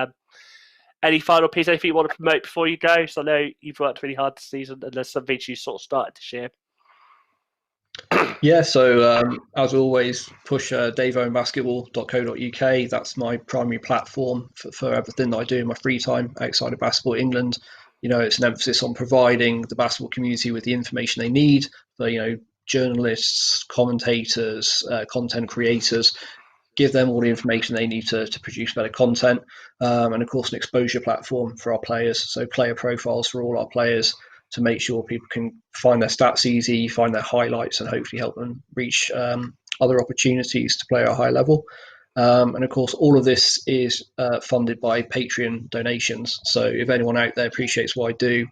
Any final piece, anything you want to promote before you go? So I know you've worked really hard this season, and there's some things you sort of started to share. Yeah, so as always, push daveowenbasketball.co.uk. That's my primary platform for everything that I do in my free time outside of Basketball England. It's an emphasis on providing the basketball community with the information they need. So, journalists, commentators, content creators, give them all the information they need to produce better content. And of course, an exposure platform for our players. So player profiles for all our players to make sure people can find their stats easy, find their highlights, and hopefully help them reach other opportunities to play at a high level. And of course, all of this is funded by Patreon donations. So if anyone out there appreciates what I do,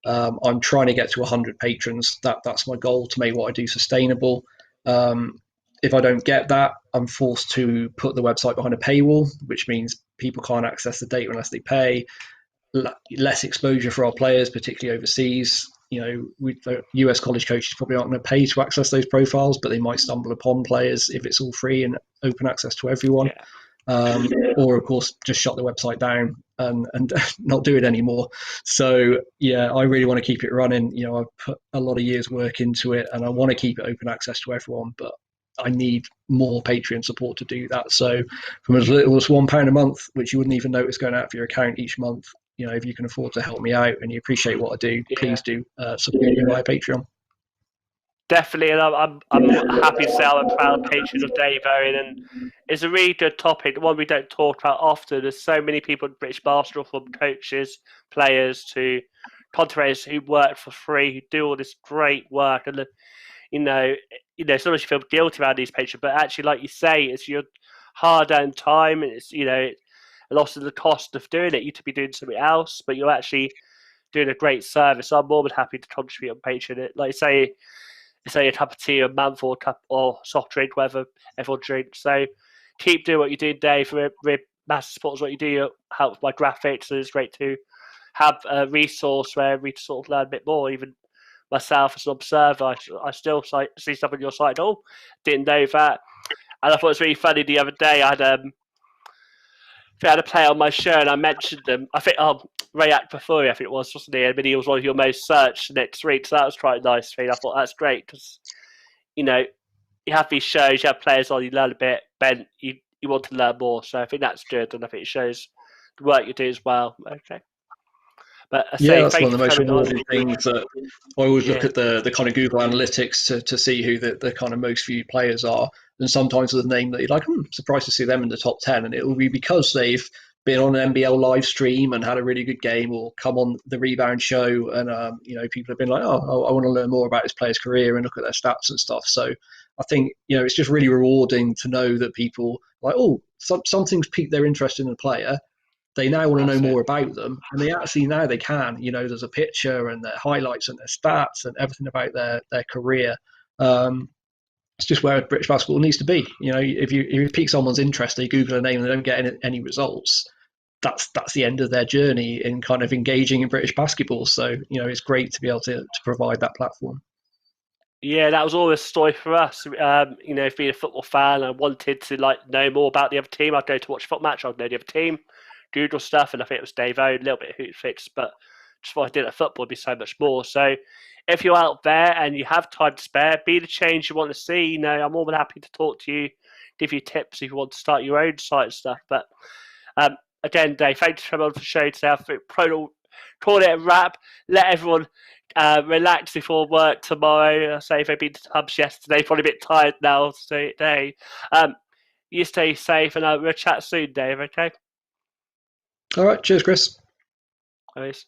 I'm trying to get to 100 patrons. That's my goal, to make what I do sustainable. If I don't get that, I'm forced to put the website behind a paywall, which means people can't access the data unless they pay. Less exposure for our players, particularly overseas. The US college coaches probably aren't going to pay to access those profiles, but they might stumble upon players if it's all free and open access to everyone. Or, of course, just shut the website down and not do it anymore. So, yeah, I really want to keep it running. I've put a lot of years' work into it, and I want to keep it open access to everyone, but I need more Patreon support to do that. So from as little as £1 a month, which you wouldn't even notice going out for your account each month, if you can afford to help me out and you appreciate what I do, please do support me via Patreon. Definitely, and I'm happy to say I'm a proud patron of Dave Owen, and it's a really good topic, one we don't talk about often. There's so many people in British basketball, from coaches, players to contractors, who work for free, who do all this great work, and sometimes you feel guilty about these patrons, but actually, like you say, it's your hard-earned time, and it's a loss of the cost of doing it. You could be doing something else, but you're actually doing a great service. So I'm more than happy to contribute on Patreon. Like you say a cup of tea a month, or a cup or soft drink, whatever everyone drinks. So keep doing what you do, Dave. Massive support is what you do. You help with my graphics, and it's great to have a resource where we sort of learn a bit more. Even myself as an observer, I still see stuff on your site. Oh, didn't know that. And I thought it was really funny the other day. I had a player on my show, and I mentioned them. I think Ray Akbafuri, I think it was, wasn't he? I mean, he was one of your most searched next week, so that was quite a nice thing. I thought that's great because you have these shows, you have players on, you learn a bit, then you want to learn more. So I think that's good, and I think it shows the work you do as well. Okay. But That's thank one you of the for most coming on. rewarding things. That I always look at the kind of Google Analytics to see who the kind of most viewed players are. And sometimes with a name that you're like, surprised to see them in the top 10. And it will be because they've been on an NBL live stream and had a really good game, or come on the ReBound show. And, people have been like, I want to learn more about this player's career and look at their stats and stuff. So I think, it's just really rewarding to know that people like, something's piqued their interest in a player. They now want to know more about them, and they actually now they can. There's a picture and their highlights and their stats and everything about their career. It's just where British basketball needs to be. If you pique someone's interest, they Google a name and they don't get any results. That's the end of their journey in kind of engaging in British basketball. So it's great to be able to provide that platform. Yeah, that was always a story for us. Being a football fan, I wanted to know more about the other team. I'd go to watch a football match, I'd know the other team, Google stuff, and I think it was Dave Owen, a little bit of Hughes fix, but just what I did at football would be so much more. So if you're out there and you have time to spare, be the change you want to see. I'm more than happy to talk to you, give you tips if you want to start your own site and stuff. But again, Dave, thanks for coming on for the show today. I think call it a wrap. Let everyone relax before work tomorrow. I say if they've been to pubs yesterday, probably a bit tired now today. You stay safe, and we'll chat soon, Dave, okay? All right. Cheers, Chris. Nice.